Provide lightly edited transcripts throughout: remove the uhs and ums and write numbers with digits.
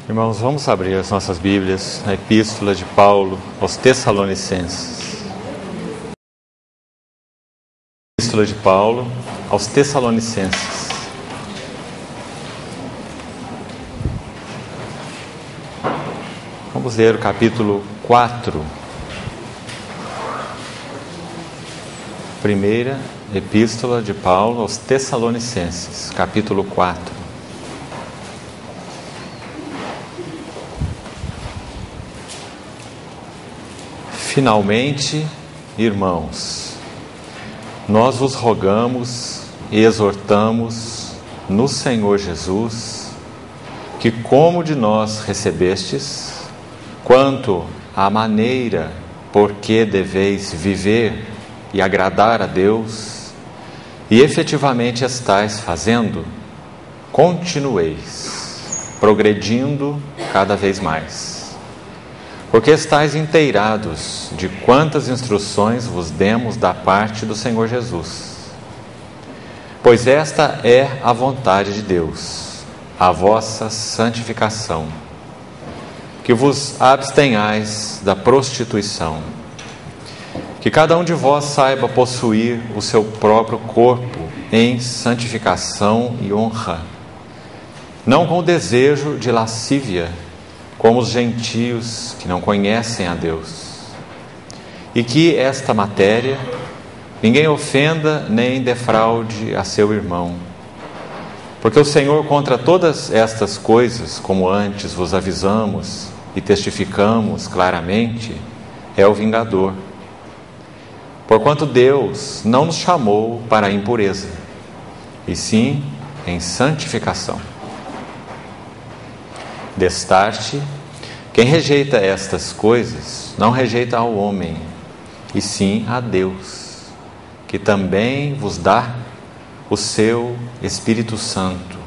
Irmãos, vamos abrir as nossas Bíblias na Epístola de Paulo aos Tessalonicenses. Epístola de Paulo aos Tessalonicenses. Vamos ler o capítulo 4. Primeira Epístola de Paulo aos Tessalonicenses, capítulo 4. Finalmente, irmãos, nós vos rogamos e exortamos no Senhor Jesus que, como de nós recebestes, quanto à maneira por que deveis viver e agradar a Deus, e efetivamente estáis fazendo, continueis, progredindo cada vez mais. Porque estáis inteirados de quantas instruções vos demos da parte do Senhor Jesus. Pois esta é a vontade de Deus, a vossa santificação, que vos abstenhais da prostituição, que cada um de vós saiba possuir o seu próprio corpo em santificação e honra, não com desejo de lascívia, como os gentios que não conhecem a Deus, e que esta matéria ninguém ofenda nem defraude a seu irmão, porque o Senhor contra todas estas coisas, como antes vos avisamos e testificamos claramente, é o vingador. Porquanto Deus não nos chamou para a impureza, e sim em santificação. Destarte, quem rejeita estas coisas, não rejeita ao homem, e sim a Deus, que também vos dá o seu Espírito Santo.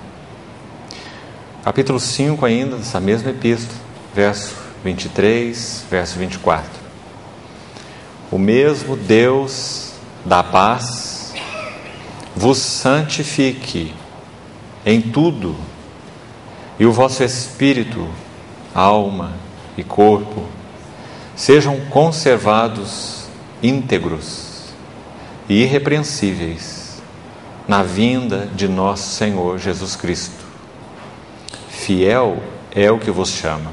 Capítulo 5 ainda, dessa mesma epístola, verso 23, verso 24. O mesmo Deus da paz vos santifique em tudo, e o vosso espírito, alma e corpo sejam conservados íntegros e irrepreensíveis na vinda de nosso Senhor Jesus Cristo. Fiel é o que vos chama,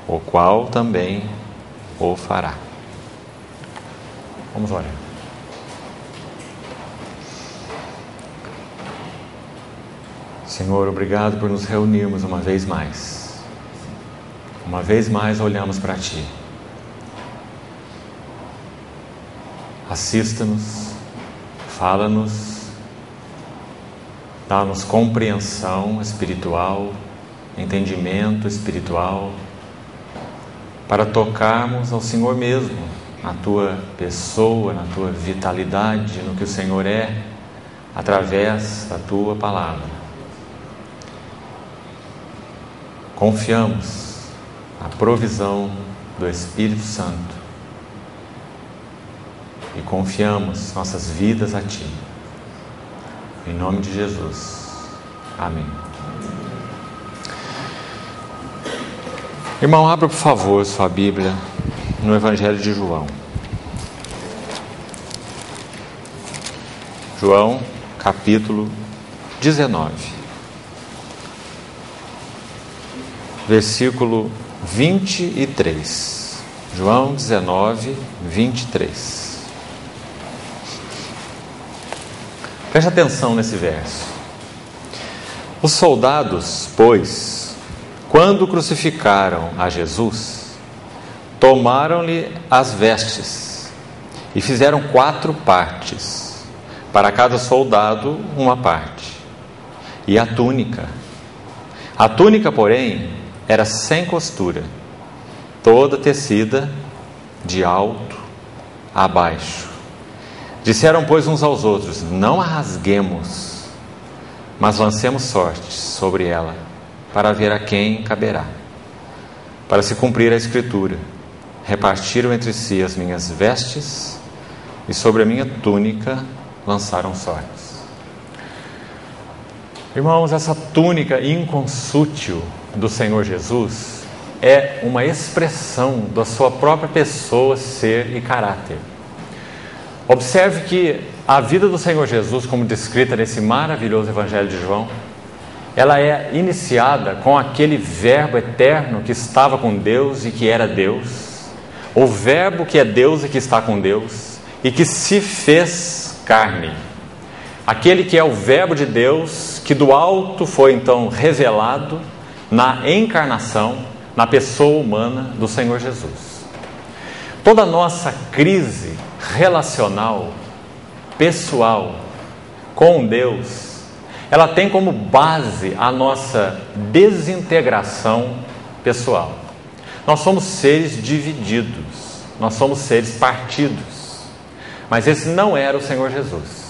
o qual também o fará. Vamos orar. Senhor, obrigado por nos reunirmos uma vez mais. Uma vez mais olhamos para Ti. Assista-nos, fala-nos, dá-nos compreensão espiritual, entendimento espiritual, para tocarmos ao Senhor mesmo, na Tua pessoa, na Tua vitalidade, no que o Senhor é, através da Tua palavra. Confiamos na provisão do Espírito Santo e confiamos nossas vidas a Ti. Em nome de Jesus. Amém. Irmão, abra por favor sua Bíblia no Evangelho de João. João, capítulo 19. Versículo 23. João 19, 23. Preste atenção nesse verso. Os soldados, pois, quando crucificaram a Jesus, tomaram-lhe as vestes e fizeram 4 partes, para cada soldado uma parte, e a túnica. A túnica, porém, era sem costura, toda tecida de alto a baixo. Disseram, pois, uns aos outros: não a rasguemos, mas lancemos sortes sobre ela, para ver a quem caberá. Para se cumprir a Escritura: repartiram entre si as minhas vestes, e sobre a minha túnica lançaram sortes. Irmãos, essa túnica inconsútil do Senhor Jesus é uma expressão da sua própria pessoa, ser e caráter. Observe que a vida do Senhor Jesus, como descrita nesse maravilhoso Evangelho de João, ela é iniciada com aquele verbo eterno que estava com Deus e que era Deus, o verbo que é Deus e que está com Deus e que se fez carne. Aquele que é o verbo de Deus, que do alto foi então revelado na encarnação, na pessoa humana do Senhor Jesus. Toda a nossa crise relacional, pessoal, com Deus, ela tem como base a nossa desintegração pessoal. Nós somos seres divididos, nós somos seres partidos, mas esse não era o Senhor Jesus.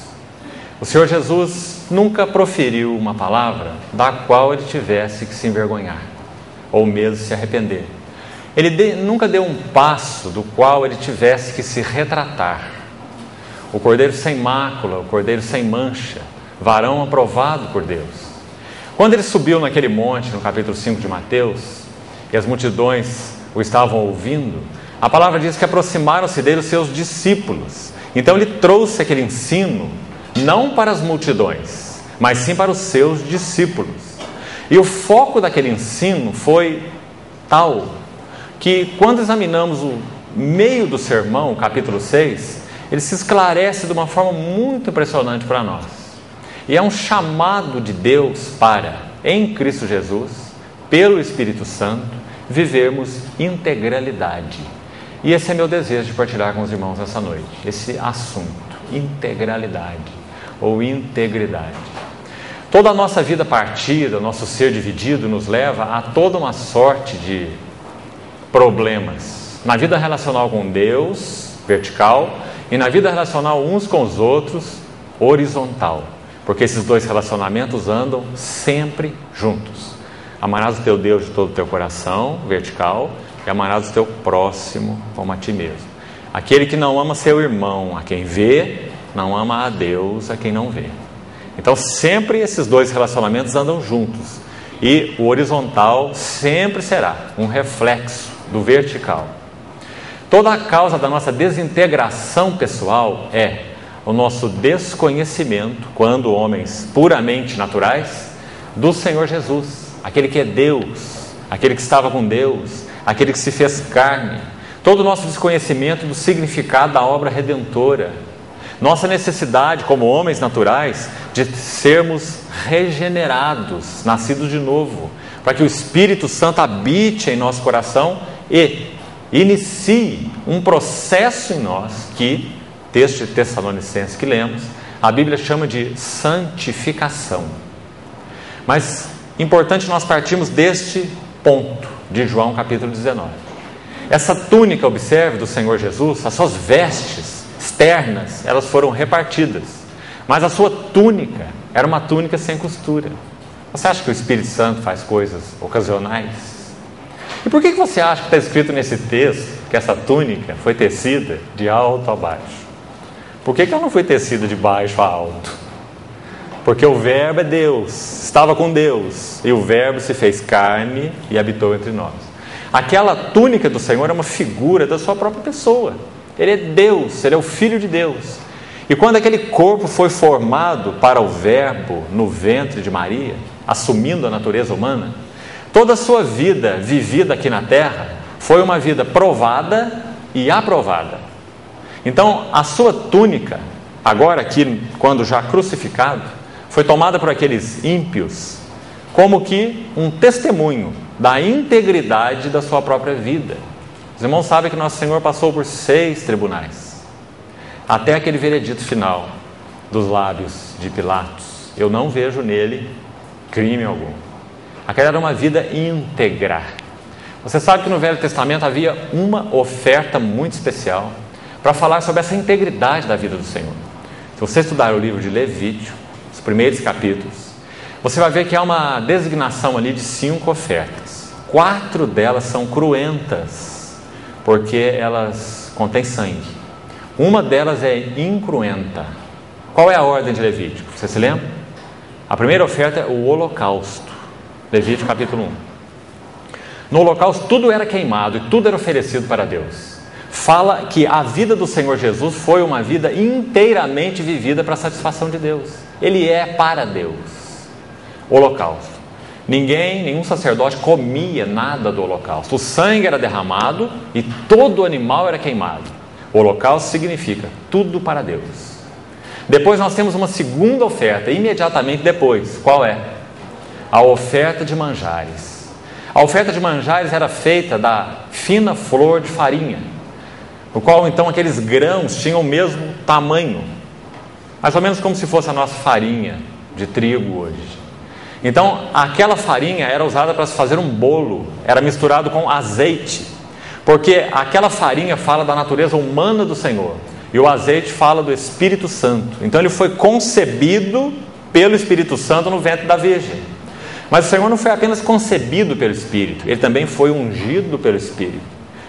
O Senhor Jesus nunca proferiu uma palavra da qual ele tivesse que se envergonhar, ou mesmo se arrepender. Ele nunca deu um passo do qual ele tivesse que se retratar. O Cordeiro sem mácula, o Cordeiro sem mancha, varão aprovado por Deus. Quando ele subiu naquele monte, no capítulo 5 de Mateus, e as multidões o estavam ouvindo, a palavra diz que aproximaram-se dele os seus discípulos. Então ele trouxe aquele ensino, não para as multidões, mas sim para os seus discípulos. E o foco daquele ensino foi tal que, quando examinamos o meio do sermão, o capítulo 6, ele se esclarece de uma forma muito impressionante para nós. E é um chamado de Deus para, em Cristo Jesus, pelo Espírito Santo, vivermos integralidade. E esse é meu desejo de partilhar com os irmãos essa noite, esse assunto, integralidade ou integridade. Toda a nossa vida partida, nosso ser dividido, nos leva a toda uma sorte de problemas. Na vida relacional com Deus, vertical, e na vida relacional uns com os outros, horizontal. Porque esses dois relacionamentos andam sempre juntos. Amarás o teu Deus de todo o teu coração, vertical, e amarás o teu próximo como a ti mesmo. Aquele que não ama seu irmão, a quem vê, não ama a Deus, a quem não vê. Então sempre esses dois relacionamentos andam juntos. E o horizontal sempre será um reflexo do vertical. Toda a causa da nossa desintegração pessoal é o nosso desconhecimento, quando homens puramente naturais, do Senhor Jesus, aquele que é Deus, aquele que estava com Deus, aquele que se fez carne. Todo o nosso desconhecimento do significado da obra redentora, nossa necessidade como homens naturais de sermos regenerados, nascidos de novo, para que o Espírito Santo habite em nosso coração e inicie um processo em nós que, texto de Tessalonicenses que lemos, a Bíblia chama de santificação. Mas importante nós partirmos deste ponto de João capítulo 19. Essa túnica, observe, do Senhor Jesus, as suas vestes externas, elas foram repartidas, mas a sua túnica era uma túnica sem costura. Você acha que o Espírito Santo faz coisas ocasionais? E por que você acha que está escrito nesse texto que essa túnica foi tecida de alto a baixo? Por que ela não foi tecida de baixo a alto? Porque o verbo é Deus, estava com Deus, e o verbo se fez carne e habitou entre nós. Aquela túnica do Senhor é uma figura da sua própria pessoa. Ele é Deus, ele é o Filho de Deus. E quando aquele corpo foi formado para o verbo no ventre de Maria, assumindo a natureza humana, toda a sua vida vivida aqui na terra foi uma vida provada e aprovada. Então a sua túnica, agora aqui, quando já crucificado, foi tomada por aqueles ímpios como que um testemunho da integridade da sua própria vida. Os irmãos sabem que nosso Senhor passou por 6 tribunais, até aquele veredito final dos lábios de Pilatos: eu não vejo nele crime algum. Aquela era uma vida íntegra. Você sabe que no Velho Testamento havia uma oferta muito especial para falar sobre essa integridade da vida do Senhor. Se você estudar o livro de Levítico, os primeiros capítulos, você vai ver que há uma designação ali de 5 ofertas. 4 delas são cruentas, porque elas contêm sangue. Uma delas é incruenta. Qual é a ordem de Levítico? Você se lembra? A primeira oferta é o holocausto. Levítico capítulo 1. No holocausto tudo era queimado e tudo era oferecido para Deus. Fala que a vida do Senhor Jesus foi uma vida inteiramente vivida para a satisfação de Deus. Ele é para Deus. Holocausto. Nenhum sacerdote comia nada do holocausto. O sangue era derramado e todo animal era queimado. O holocausto significa tudo para Deus. Depois nós temos uma segunda oferta, imediatamente depois. Qual é? A oferta de manjares. A oferta de manjares era feita da fina flor de farinha, no qual então aqueles grãos tinham o mesmo tamanho, mais ou menos como se fosse a nossa farinha de trigo hoje. Então aquela farinha era usada para se fazer um bolo, era misturado com azeite, porque aquela farinha fala da natureza humana do Senhor e o azeite fala do Espírito Santo. Então ele foi concebido pelo Espírito Santo no ventre da Virgem. Mas o Senhor não foi apenas concebido pelo Espírito, ele também foi ungido pelo Espírito.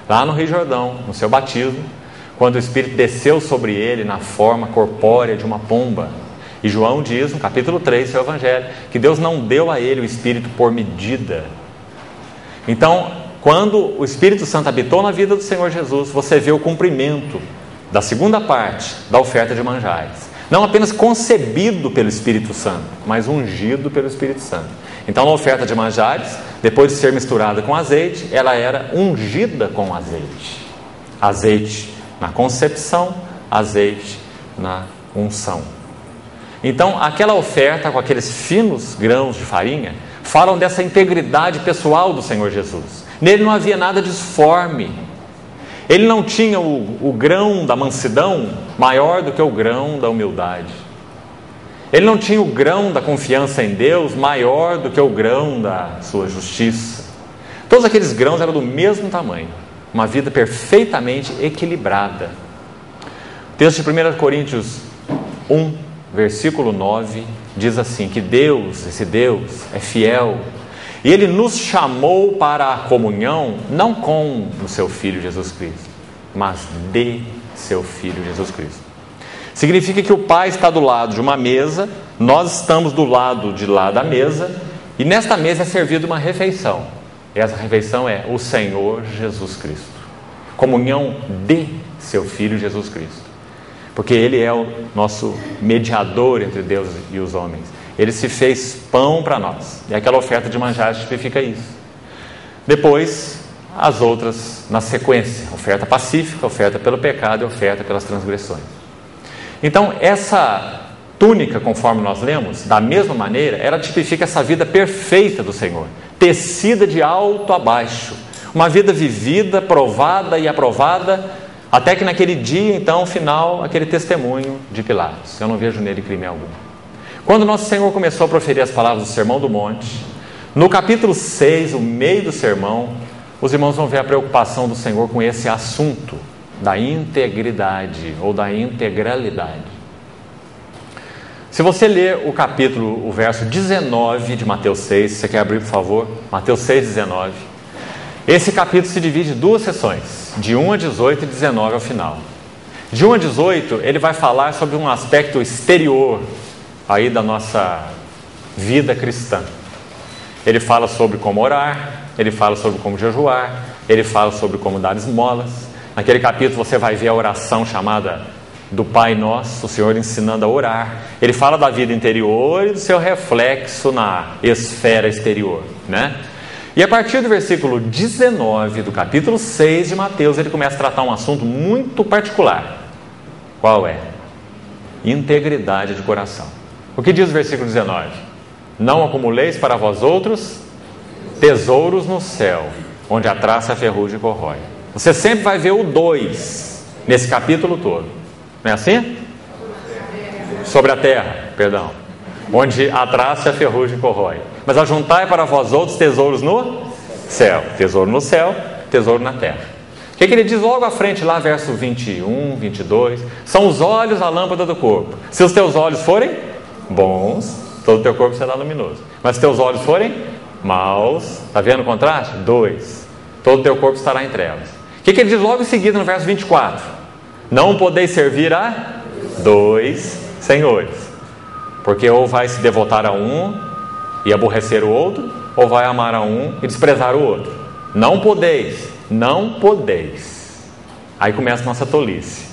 Lá no Rio Jordão, no seu batismo, quando o Espírito desceu sobre ele na forma corpórea de uma pomba. E João diz, no capítulo 3 do seu Evangelho, que Deus não deu a ele o Espírito por medida. Então, quando o Espírito Santo habitou na vida do Senhor Jesus, você vê o cumprimento da segunda parte da oferta de manjares. Não apenas concebido pelo Espírito Santo, mas ungido pelo Espírito Santo. Então, na oferta de manjares, depois de ser misturada com azeite, ela era ungida com azeite. Azeite na concepção, azeite na unção. Então, aquela oferta com aqueles finos grãos de farinha falam dessa integridade pessoal do Senhor Jesus. Nele não havia nada disforme. Ele não tinha o grão da mansidão maior do que o grão da humildade. Ele não tinha o grão da confiança em Deus maior do que o grão da sua justiça. Todos aqueles grãos eram do mesmo tamanho. Uma vida perfeitamente equilibrada. O texto de 1 Coríntios 1, versículo 9, diz assim, que Deus, esse Deus, é fiel. E Ele nos chamou para a comunhão, não com o seu Filho Jesus Cristo, mas de seu Filho Jesus Cristo. Significa que o Pai está do lado de uma mesa, nós estamos do lado de lá da mesa, e nesta mesa é servida uma refeição. E essa refeição é o Senhor Jesus Cristo. Comunhão de seu Filho Jesus Cristo. Porque Ele é o nosso mediador entre Deus e os homens. Ele se fez pão para nós. E aquela oferta de manjares tipifica isso. Depois, as outras na sequência. Oferta pacífica, oferta pelo pecado e oferta pelas transgressões. Então, essa túnica, conforme nós lemos, da mesma maneira, ela tipifica essa vida perfeita do Senhor. Tecida de alto a baixo. Uma vida vivida, provada e aprovada, até que naquele dia, então, final, aquele testemunho de Pilatos. Eu não vejo nele crime algum. Quando nosso Senhor começou a proferir as palavras do Sermão do Monte, no capítulo 6, o meio do sermão, os irmãos vão ver a preocupação do Senhor com esse assunto da integridade ou da integralidade. Se você ler o verso 19 de Mateus 6, você quer abrir, por favor? Mateus 6, 19. Esse capítulo se divide em duas sessões, de 1 a 18 e 19 ao final. De 1 a 18, ele vai falar sobre um aspecto exterior aí da nossa vida cristã. Ele fala sobre como orar, ele fala sobre como jejuar, ele fala sobre como dar esmolas. Naquele capítulo você vai ver a oração chamada do Pai Nosso, o Senhor ensinando a orar. Ele fala da vida interior e do seu reflexo na esfera exterior, né? E a partir do versículo 19 do capítulo 6 de Mateus, ele começa a tratar um assunto muito particular. Qual é? Integridade de coração. O que diz o versículo 19? Não acumuleis para vós outros tesouros no céu, onde a traça e a ferrugem corrói. Você sempre vai ver o 2 nesse capítulo todo. Não é assim? Sobre a terra, perdão. Onde a traça e a ferrugem corrói. Mas ajuntai para vós outros tesouros no céu. Tesouro no céu, tesouro na terra. O que ele diz logo à frente lá, verso 21, 22? São os olhos a lâmpada do corpo. Se os teus olhos forem bons, todo o teu corpo será luminoso. Mas se teus olhos forem maus, está vendo o contraste? 2. Todo o teu corpo estará em trevas. O que ele diz logo em seguida no verso 24? Não podeis servir a 2 senhores, porque ou vai se devotar a um e aborrecer o outro, ou vai amar a um e desprezar o outro. Não podeis. Não podeis. Aí começa a nossa tolice.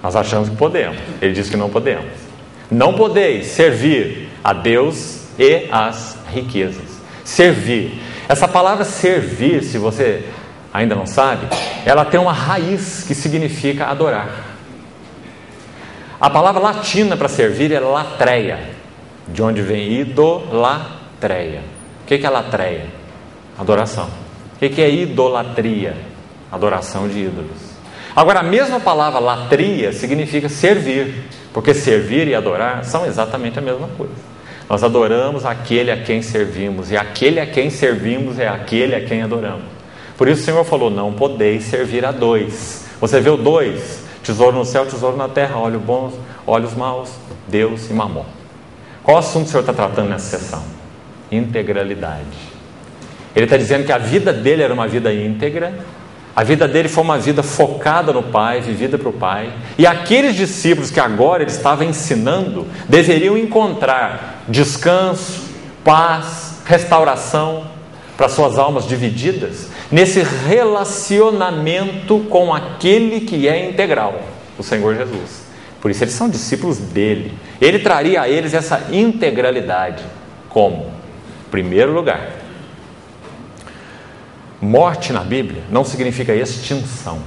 Nós achamos que podemos. Ele diz que não podemos. Não podeis servir a Deus e as riquezas. Servir. Essa palavra servir, se você ainda não sabe, ela tem uma raiz que significa adorar. A palavra latina para servir é latreia, de onde vem idolatreia. O que é latreia? Adoração. O que é idolatria? Adoração de ídolos. Agora, a mesma palavra latria significa servir, porque servir e adorar são exatamente a mesma coisa. Nós adoramos aquele a quem servimos, e aquele a quem servimos é aquele a quem adoramos. Por isso o Senhor falou, não podeis servir a dois. Você vê o dois, tesouro no céu, tesouro na terra, olhos bons, olhos maus, Deus e Mamon. Qual assunto o Senhor está tratando nessa sessão? Integralidade. Ele está dizendo que a vida dele era uma vida íntegra, a vida dele foi uma vida focada no Pai, vivida para o Pai, e aqueles discípulos que agora ele estava ensinando, deveriam encontrar descanso, paz, restauração para suas almas divididas, nesse relacionamento com aquele que é integral, o Senhor Jesus. Por isso eles são discípulos dele. Ele traria a eles essa integralidade. Como? Em primeiro lugar, morte na Bíblia não significa extinção.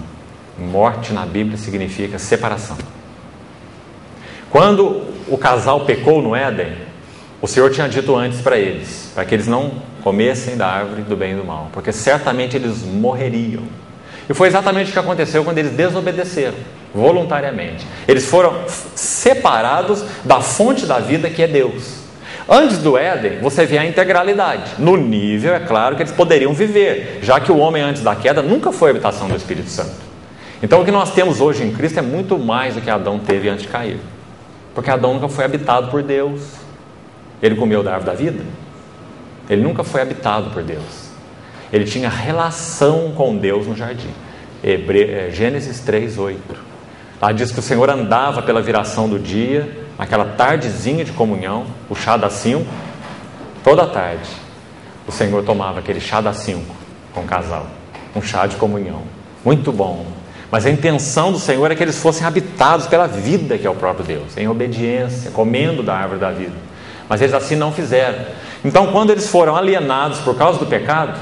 Morte na Bíblia significa separação. Quando o casal pecou no Éden, o Senhor tinha dito antes para eles, para que eles não comessem da árvore do bem e do mal, porque certamente eles morreriam. E foi exatamente o que aconteceu quando eles desobedeceram, voluntariamente. Eles foram separados da fonte da vida, que é Deus. Antes do Éden, você vê a integralidade. No nível, é claro, que eles poderiam viver, já que o homem antes da queda nunca foi a habitação do Espírito Santo. Então o que nós temos hoje em Cristo é muito mais do que Adão teve antes de cair. Porque Adão nunca foi habitado por Deus. Ele comeu da árvore da vida? Ele nunca foi habitado por Deus. Ele tinha relação com Deus no jardim. Gênesis 3:8. Lá diz que o Senhor andava pela viração do dia, naquela tardezinha de comunhão, o chá das 5, toda tarde, o Senhor tomava aquele chá das 5 com o casal, um chá de comunhão, muito bom. Mas a intenção do Senhor é que eles fossem habitados pela vida que é o próprio Deus, em obediência, comendo da árvore da vida. Mas eles assim não fizeram. Então, quando eles foram alienados por causa do pecado,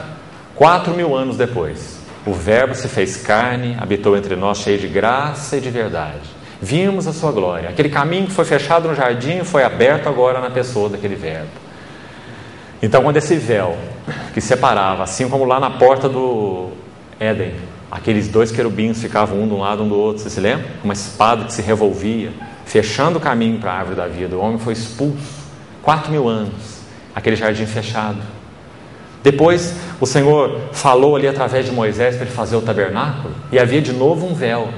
4.000 anos depois, o Verbo se fez carne, habitou entre nós, cheio de graça e de verdade. Vimos a sua glória. Aquele caminho que foi fechado no jardim foi aberto agora na pessoa daquele Verbo. Então, quando esse véu que separava, assim como lá na porta do Éden, aqueles 2 querubins ficavam um de um lado, um do outro, você se lembra? Uma espada que se revolvia, fechando o caminho para a árvore da vida. O homem foi expulso. 4.000 anos, aquele jardim fechado. Depois o Senhor falou ali através de Moisés para ele fazer o tabernáculo, e havia de novo um véu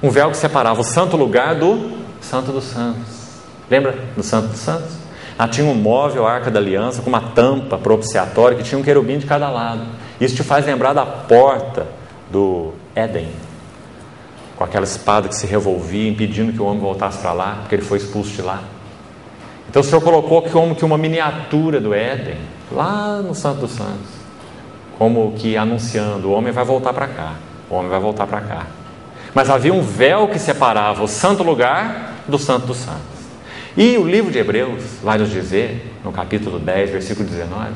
que separava o santo lugar do Santo dos Santos. Lembra do Santo dos Santos? Lá tinha um móvel, a Arca da Aliança, com uma tampa propiciatória que tinha um querubim de cada lado. Isso te faz lembrar da porta do Éden, com aquela espada que se revolvia, impedindo que o homem voltasse para lá, porque ele foi expulso de lá. Então o Senhor colocou como que uma miniatura do Éden, lá no Santo dos Santos, como que anunciando, o homem vai voltar para cá, o homem vai voltar para cá. Mas havia um véu que separava o santo lugar do Santo dos Santos. E o livro de Hebreus vai nos dizer, no capítulo 10, versículo 19,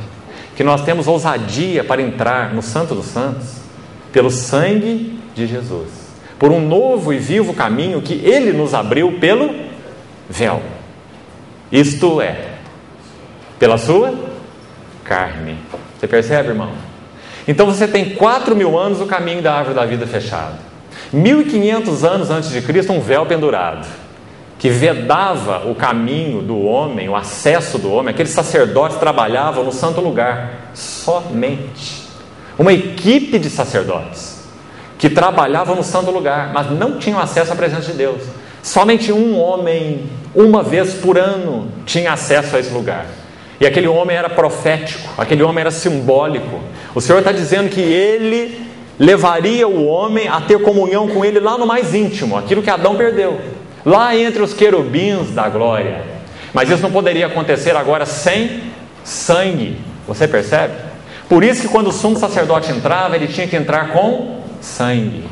que nós temos ousadia para entrar no Santo dos Santos pelo sangue de Jesus, por um novo e vivo caminho que Ele nos abriu pelo véu. Isto é, pela sua carne. Você percebe, irmão? Então você tem 4.000 anos o caminho da árvore da vida fechado. 1.500 anos antes de Cristo, um véu pendurado, que vedava o caminho do homem, o acesso do homem. Aqueles sacerdotes trabalhavam no santo lugar, somente. Uma equipe de sacerdotes, que trabalhavam no santo lugar, mas não tinham acesso à presença de Deus. Somente um homem, uma vez por ano, tinha acesso a esse lugar. E aquele homem era profético, aquele homem era simbólico. O Senhor está dizendo que Ele levaria o homem a ter comunhão com Ele lá no mais íntimo, aquilo que Adão perdeu, lá entre os querubins da glória. Mas isso não poderia acontecer agora sem sangue. Você percebe? Por isso que quando o sumo sacerdote entrava, ele tinha que entrar com sangue.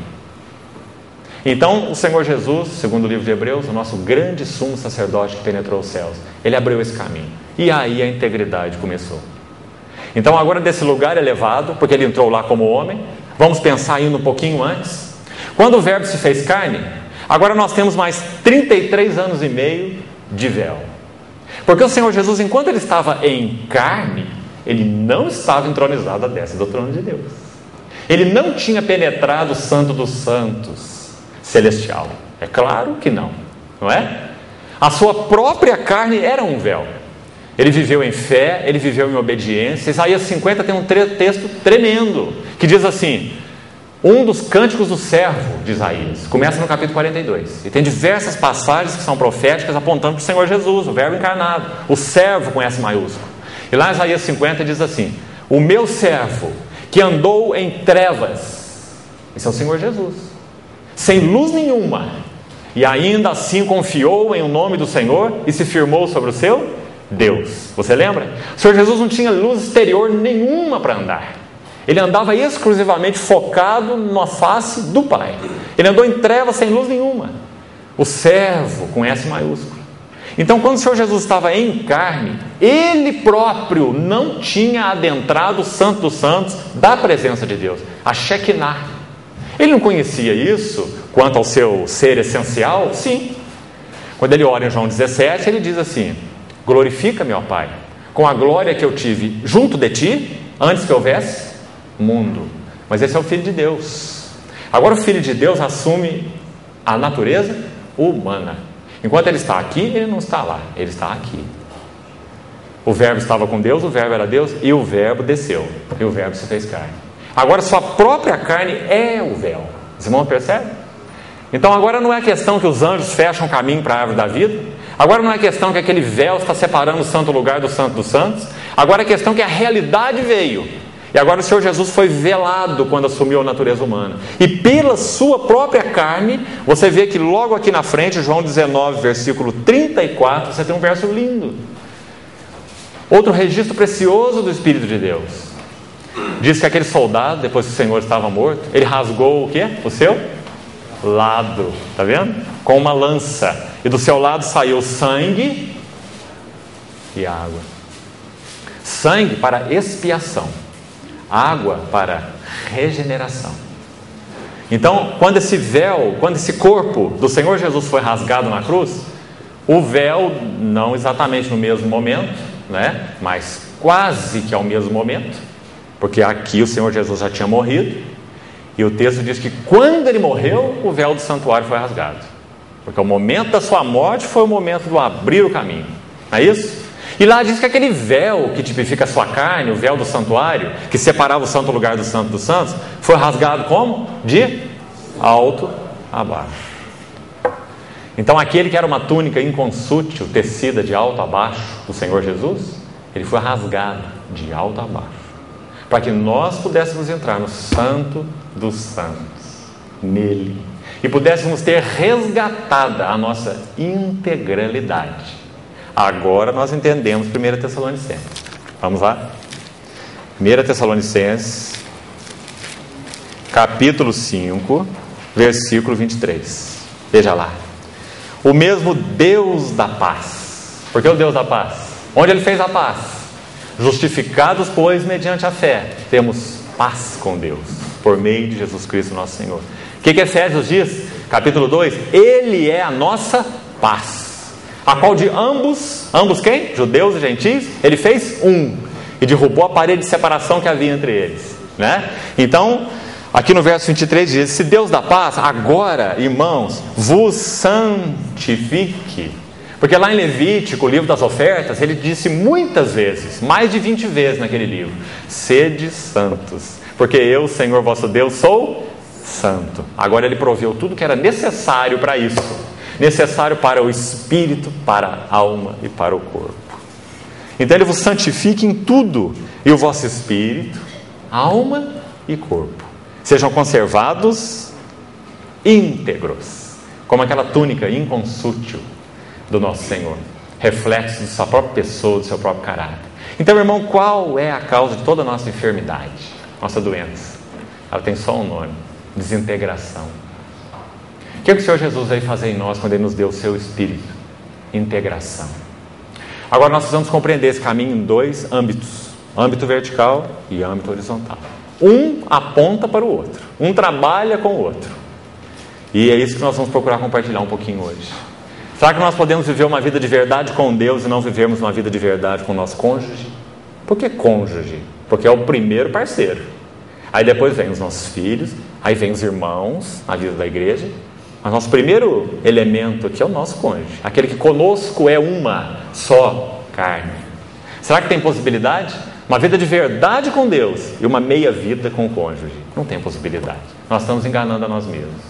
Então o Senhor Jesus, segundo o livro de Hebreus, o nosso grande sumo sacerdote que penetrou os céus, ele abriu esse caminho. E aí a integridade começou. Então agora desse lugar elevado, porque ele entrou lá como homem, vamos pensar indo um pouquinho antes. Quando o Verbo se fez carne, agora nós temos mais 33 anos e meio de véu. Porque o Senhor Jesus, enquanto ele estava em carne, ele não estava entronizado à destra do trono de Deus. Ele não tinha penetrado o Santo dos Santos celestial. É claro que não, não é? A sua própria carne era um véu. Ele viveu em fé, ele viveu em obediência. Isaías 50 tem um texto tremendo, que diz assim, um dos cânticos do servo de Isaías, começa no capítulo 42, e tem diversas passagens que são proféticas apontando para o Senhor Jesus, o Verbo encarnado, o servo com S maiúsculo. E lá em Isaías 50 diz assim, o meu servo que andou em trevas, esse é o Senhor Jesus, sem luz nenhuma, e ainda assim confiou em o nome do Senhor e se firmou sobre o seu Deus. Você lembra? O Senhor Jesus não tinha luz exterior nenhuma para andar. Ele andava exclusivamente focado na face do Pai. Ele andou em trevas sem luz nenhuma. O servo com S maiúsculo. Então quando o Senhor Jesus estava em carne, ele próprio não tinha adentrado o Santo dos Santos da presença de Deus, a Shekinah. Ele não conhecia isso quanto ao seu ser essencial? Sim. Quando ele ora em João 17, ele diz assim, glorifica-me, ó Pai, com a glória que eu tive junto de ti, antes que houvesse mundo. Mas esse é o Filho de Deus. Agora o Filho de Deus assume a natureza humana. Enquanto ele está aqui, ele não está lá, ele está aqui. O Verbo estava com Deus, o Verbo era Deus, e o Verbo desceu, e o Verbo se fez carne. Agora sua própria carne é o véu. Os irmãos percebem? Então agora não é questão que os anjos fecham caminho para a árvore da vida. Agora não é questão que aquele véu está separando o santo lugar do santo dos santos. Agora é questão que a realidade veio. E agora o Senhor Jesus foi velado quando assumiu a natureza humana. E pela sua própria carne, você vê que logo aqui na frente, João 19, versículo 34, você tem um verso lindo. Outro registro precioso do Espírito de Deus. Diz que aquele soldado, depois que o Senhor estava morto, ele rasgou o quê? O seu lado, está vendo? Com uma lança. E do seu lado saiu sangue e água. Sangue para expiação, água para regeneração. Então, quando esse véu, quando esse corpo do Senhor Jesus foi rasgado na cruz, o véu, não exatamente no mesmo momento, né? Mas quase que ao mesmo momento, porque aqui o Senhor Jesus já tinha morrido, e o texto diz que quando ele morreu, o véu do santuário foi rasgado, porque o momento da sua morte foi o momento do abrir o caminho, não é isso? E lá diz que aquele véu que tipifica a sua carne, o véu do santuário, que separava o santo lugar do santo dos santos, foi rasgado como? De alto a baixo. Então aquele que era uma túnica inconsútil, tecida de alto a baixo do Senhor Jesus, ele foi rasgado de alto a baixo, para que nós pudéssemos entrar no santo dos santos, nele, e pudéssemos ter resgatada a nossa integralidade. Agora nós entendemos 1 Tessalonicenses. Vamos lá? 1 Tessalonicenses, capítulo 5, versículo 23. Veja lá. O mesmo Deus da paz. Por que o Deus da paz? Onde ele fez a paz? Justificados, pois, mediante a fé, temos paz com Deus, por meio de Jesus Cristo nosso Senhor. O que Efésios diz? Capítulo 2. Ele é a nossa paz, a qual de ambos quem? Judeus e gentios, ele fez um, e derrubou a parede de separação que havia entre eles, né? Então, aqui no verso 23 diz, se Deus da paz, agora, irmãos, vos santifique. Porque lá em Levítico, o livro das ofertas, ele disse muitas vezes, mais de 20 vezes naquele livro, sede santos, porque eu, Senhor vosso Deus, sou santo. Agora ele proveu tudo que era necessário para isso, necessário para o espírito, para a alma e para o corpo. Então ele vos santifique em tudo, e o vosso espírito, alma e corpo sejam conservados íntegros, como aquela túnica inconsútil do nosso Senhor, reflexo de sua própria pessoa, do seu próprio caráter. Então, irmão, qual é a causa de toda a nossa enfermidade, nossa doença? Ela tem só um nome: desintegração. O que o Senhor Jesus veio fazer em nós quando Ele nos deu o seu Espírito? Integração. Agora nós precisamos compreender esse caminho em dois âmbitos: âmbito vertical e âmbito horizontal. Um aponta para o outro, um trabalha com o outro. E é isso que nós vamos procurar compartilhar um pouquinho hoje. Será que nós podemos viver uma vida de verdade com Deus e não vivermos uma vida de verdade com o nosso cônjuge? Por que cônjuge? Porque é o primeiro parceiro. Aí depois vem os nossos filhos, aí vem os irmãos na vida da igreja. Mas nosso primeiro elemento aqui é o nosso cônjuge, aquele que conosco é uma só carne. Será que tem possibilidade? Uma vida de verdade com Deus e uma meia vida com o cônjuge? Não tem possibilidade. Nós estamos enganando a nós mesmos.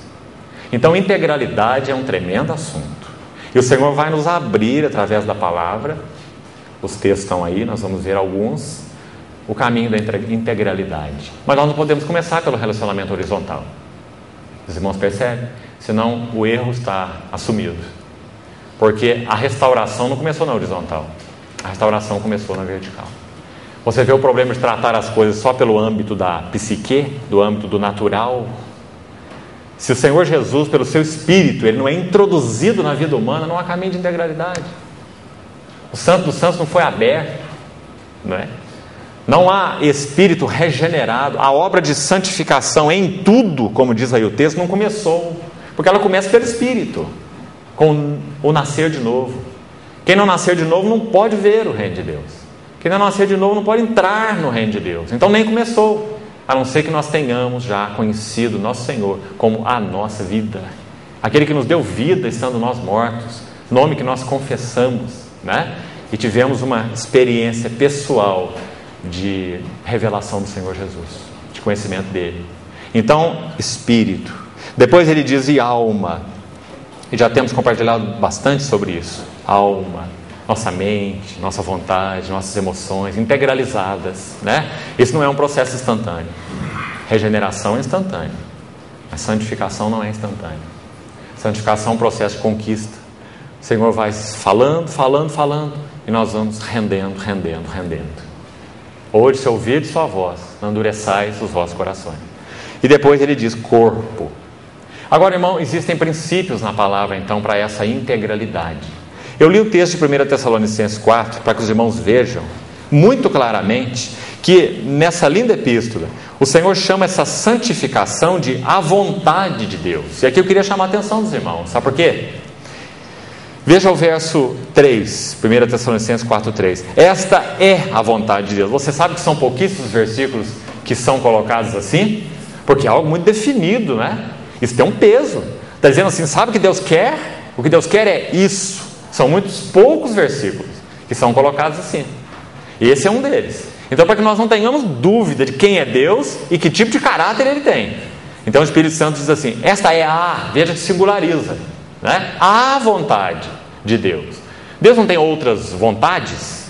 Então, integralidade é um tremendo assunto. E o Senhor vai nos abrir através da palavra. Os textos estão aí, nós vamos ver alguns. O caminho da integralidade. Mas nós não podemos começar pelo relacionamento horizontal. Os irmãos percebem? Senão o erro está assumido. Porque a restauração não começou na horizontal. A restauração começou na vertical. Você vê o problema de tratar as coisas só pelo âmbito da psique, do âmbito do natural. Se o Senhor Jesus, pelo seu Espírito, Ele não é introduzido na vida humana, não há caminho de integralidade. O Santo dos Santos não foi aberto, não é? Não há Espírito regenerado. A obra de santificação em tudo, como diz aí o texto, não começou. Porque ela começa pelo Espírito, com o nascer de novo. Quem não nascer de novo não pode ver o reino de Deus. Quem não nascer de novo não pode entrar no reino de Deus. Então nem começou, a não ser que nós tenhamos já conhecido nosso Senhor como a nossa vida. Aquele que nos deu vida estando nós mortos, nome que nós confessamos, né? E tivemos uma experiência pessoal de revelação do Senhor Jesus, de conhecimento dele. Então, Espírito. Depois ele diz, e alma. E já temos compartilhado bastante sobre isso. Alma, nossa mente, nossa vontade, nossas emoções integralizadas, né? Isso não é um processo instantâneo. Regeneração é instantânea, mas santificação não é instantânea. Santificação é um processo de conquista. O Senhor vai falando, e nós vamos rendendo. Hoje, se ouvir de sua voz, não endureçais os vossos corações. E depois ele diz corpo. Agora, irmão, existem princípios na palavra, então, para essa integralidade. Eu li o texto de 1 Tessalonicenses 4, para que os irmãos vejam muito claramente que nessa linda epístola, o Senhor chama essa santificação de a vontade de Deus. E aqui eu queria chamar a atenção dos irmãos, sabe por quê? Veja o verso 3, 1 Tessalonicenses 4:3. Esta é a vontade de Deus. Você sabe que são pouquíssimos versículos que são colocados assim? Porque é algo muito definido, né? Isso tem um peso. Está dizendo assim, sabe o que Deus quer? O que Deus quer é isso. São muitos poucos versículos que são colocados assim. E esse é um deles. Então, para que nós não tenhamos dúvida de quem é Deus e que tipo de caráter Ele tem. Então, o Espírito Santo diz assim, esta é a, veja que singulariza, né? A vontade de Deus. Deus não tem outras vontades?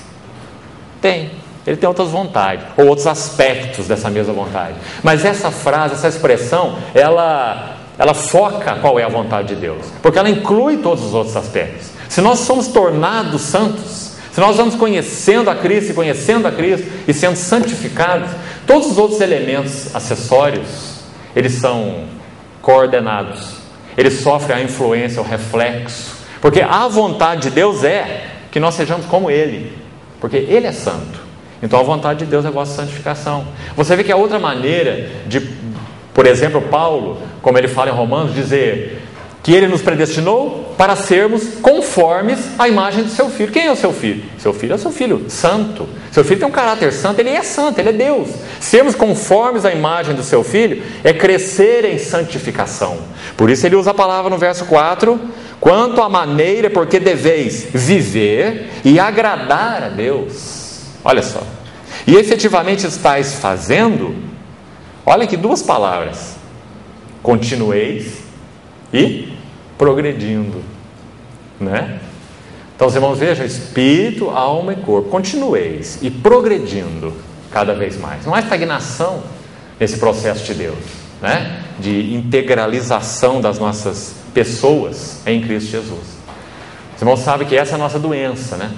Tem. Ele tem outras vontades, ou outros aspectos dessa mesma vontade. Mas essa frase, essa expressão, ela foca qual é a vontade de Deus. Porque ela inclui todos os outros aspectos. Se nós somos tornados santos, se nós vamos conhecendo a Cristo e sendo santificados, todos os outros elementos acessórios, eles são coordenados. Eles sofrem a influência, o reflexo. Porque a vontade de Deus é que nós sejamos como Ele. Porque Ele é santo. Então a vontade de Deus é a vossa santificação. Você vê que a outra maneira de, por exemplo, Paulo, como ele fala em Romanos, dizer que Ele nos predestinou para sermos conformes à imagem do seu Filho. Quem é o seu Filho? Seu Filho é o seu Filho santo. Seu Filho tem um caráter santo, Ele é santo, Ele é Deus. Sermos conformes à imagem do seu Filho é crescer em santificação. Por isso ele usa a palavra no verso 4, quanto à maneira porque deveis viver e agradar a Deus. Olha só. E efetivamente estáis fazendo, olha aqui duas palavras, continueis e progredindo, né? Então os irmãos vejam, espírito, alma e corpo, continueis e progredindo cada vez mais. Não há estagnação nesse processo de Deus, né? De integralização das nossas pessoas em Cristo Jesus. Os irmãos sabem que essa é a nossa doença, né?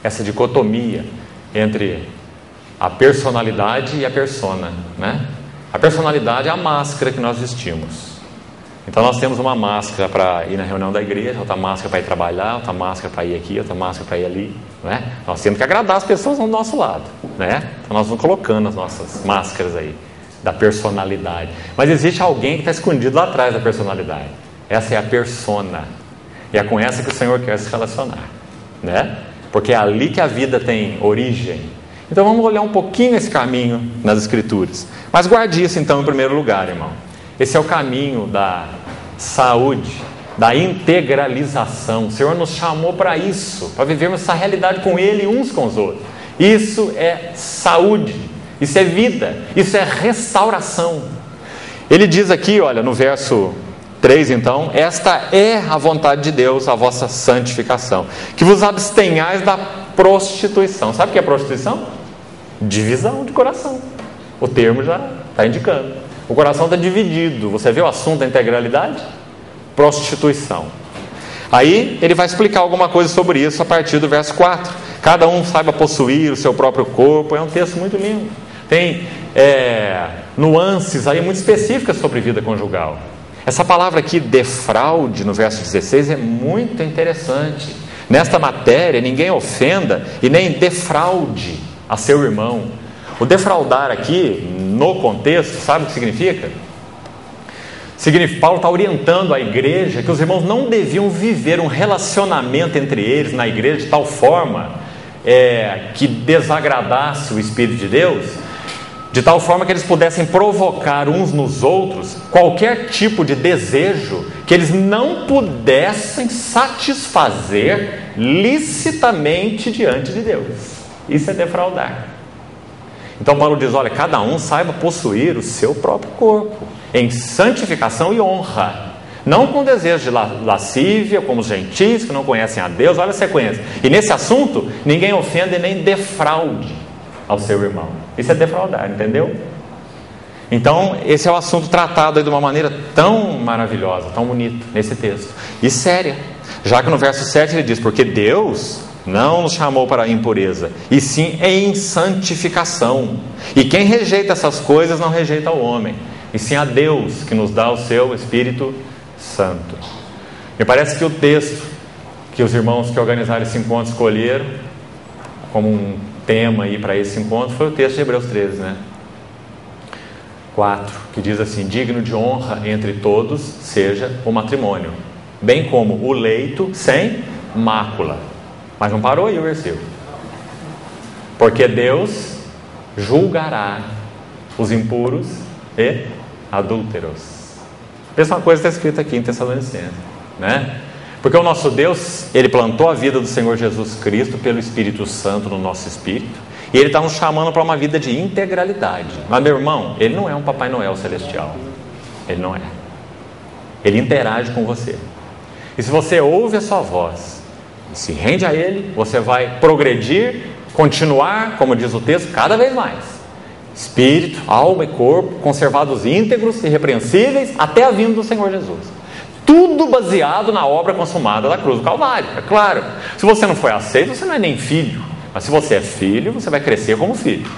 Essa dicotomia entre a personalidade e a persona, né? A personalidade é a máscara que nós vestimos. Então nós temos uma máscara para ir na reunião da igreja, outra máscara para ir trabalhar, outra máscara para ir aqui, outra máscara para ir ali, né? Nós temos que agradar as pessoas do nosso lado, né? Então nós vamos colocando as nossas máscaras aí da personalidade. Mas existe alguém que está escondido lá atrás da personalidade. Essa é a persona. E é com essa que o Senhor quer se relacionar, né? Porque é ali que a vida tem origem. Então vamos olhar um pouquinho esse caminho nas Escrituras. Mas guarde isso então em primeiro lugar, irmão. Esse é o caminho da saúde, da integralização. O Senhor nos chamou para isso, para vivermos essa realidade com Ele e uns com os outros. Isso é saúde, isso é vida, isso é restauração. Ele diz aqui, olha, no verso 3 então: esta é a vontade de Deus, a vossa santificação, que vos abstenhais da prostituição. Sabe o que é prostituição? Divisão de coração. O termo já está indicando. O coração está dividido. Você vê o assunto da integralidade? Prostituição. Aí ele vai explicar alguma coisa sobre isso a partir do verso 4. Cada um saiba possuir o seu próprio corpo. É um texto muito lindo. Tem nuances aí muito específicas sobre vida conjugal. Essa palavra aqui, defraude, no verso 16, é muito interessante. Nesta matéria, ninguém ofenda e nem defraude a seu irmão. O defraudar aqui, no contexto, sabe o que significa? Paulo está orientando a igreja que os irmãos não deviam viver um relacionamento entre eles na igreja de tal forma que desagradasse o Espírito de Deus, de tal forma que eles pudessem provocar uns nos outros qualquer tipo de desejo que eles não pudessem satisfazer licitamente diante de Deus. Isso é defraudar. Então Paulo diz, olha, cada um saiba possuir o seu próprio corpo em santificação e honra, não com desejo de lascívia, como os gentios que não conhecem a Deus. Olha a sequência. E nesse assunto, ninguém ofenda e nem defraude ao seu irmão. Isso é defraudar, entendeu? Então, esse é o assunto tratado aí de uma maneira tão maravilhosa, tão bonita, nesse texto. E séria. Já que no verso 7 ele diz, porque Deus não nos chamou para a impureza, e sim em santificação. E quem rejeita essas coisas não rejeita o homem, e sim a Deus, que nos dá o seu Espírito Santo. Me parece que o texto que os irmãos que organizaram esse encontro escolheram como um tema aí para esse encontro foi o texto de Hebreus 13, né? 4, que diz assim: digno de honra entre todos seja o matrimônio, bem como o leito sem mácula. Mas não parou aí o versículo. Porque Deus julgará os impuros e adúlteros. A mesma coisa está escrita aqui em Tessalonicenses, né? Porque o nosso Deus, Ele plantou a vida do Senhor Jesus Cristo pelo Espírito Santo no nosso espírito, e Ele está nos chamando para uma vida de integralidade. Mas meu irmão, Ele não é um Papai Noel celestial. Ele não é. Ele interage com você. E se você ouve a sua voz, se rende a Ele, você vai progredir, continuar, como diz o texto, cada vez mais. Espírito, alma e corpo conservados íntegros e irrepreensíveis até a vinda do Senhor Jesus. Tudo baseado na obra consumada da cruz do Calvário. É claro, se você não foi aceito, você não é nem filho. Mas se você é filho, você vai crescer como filho,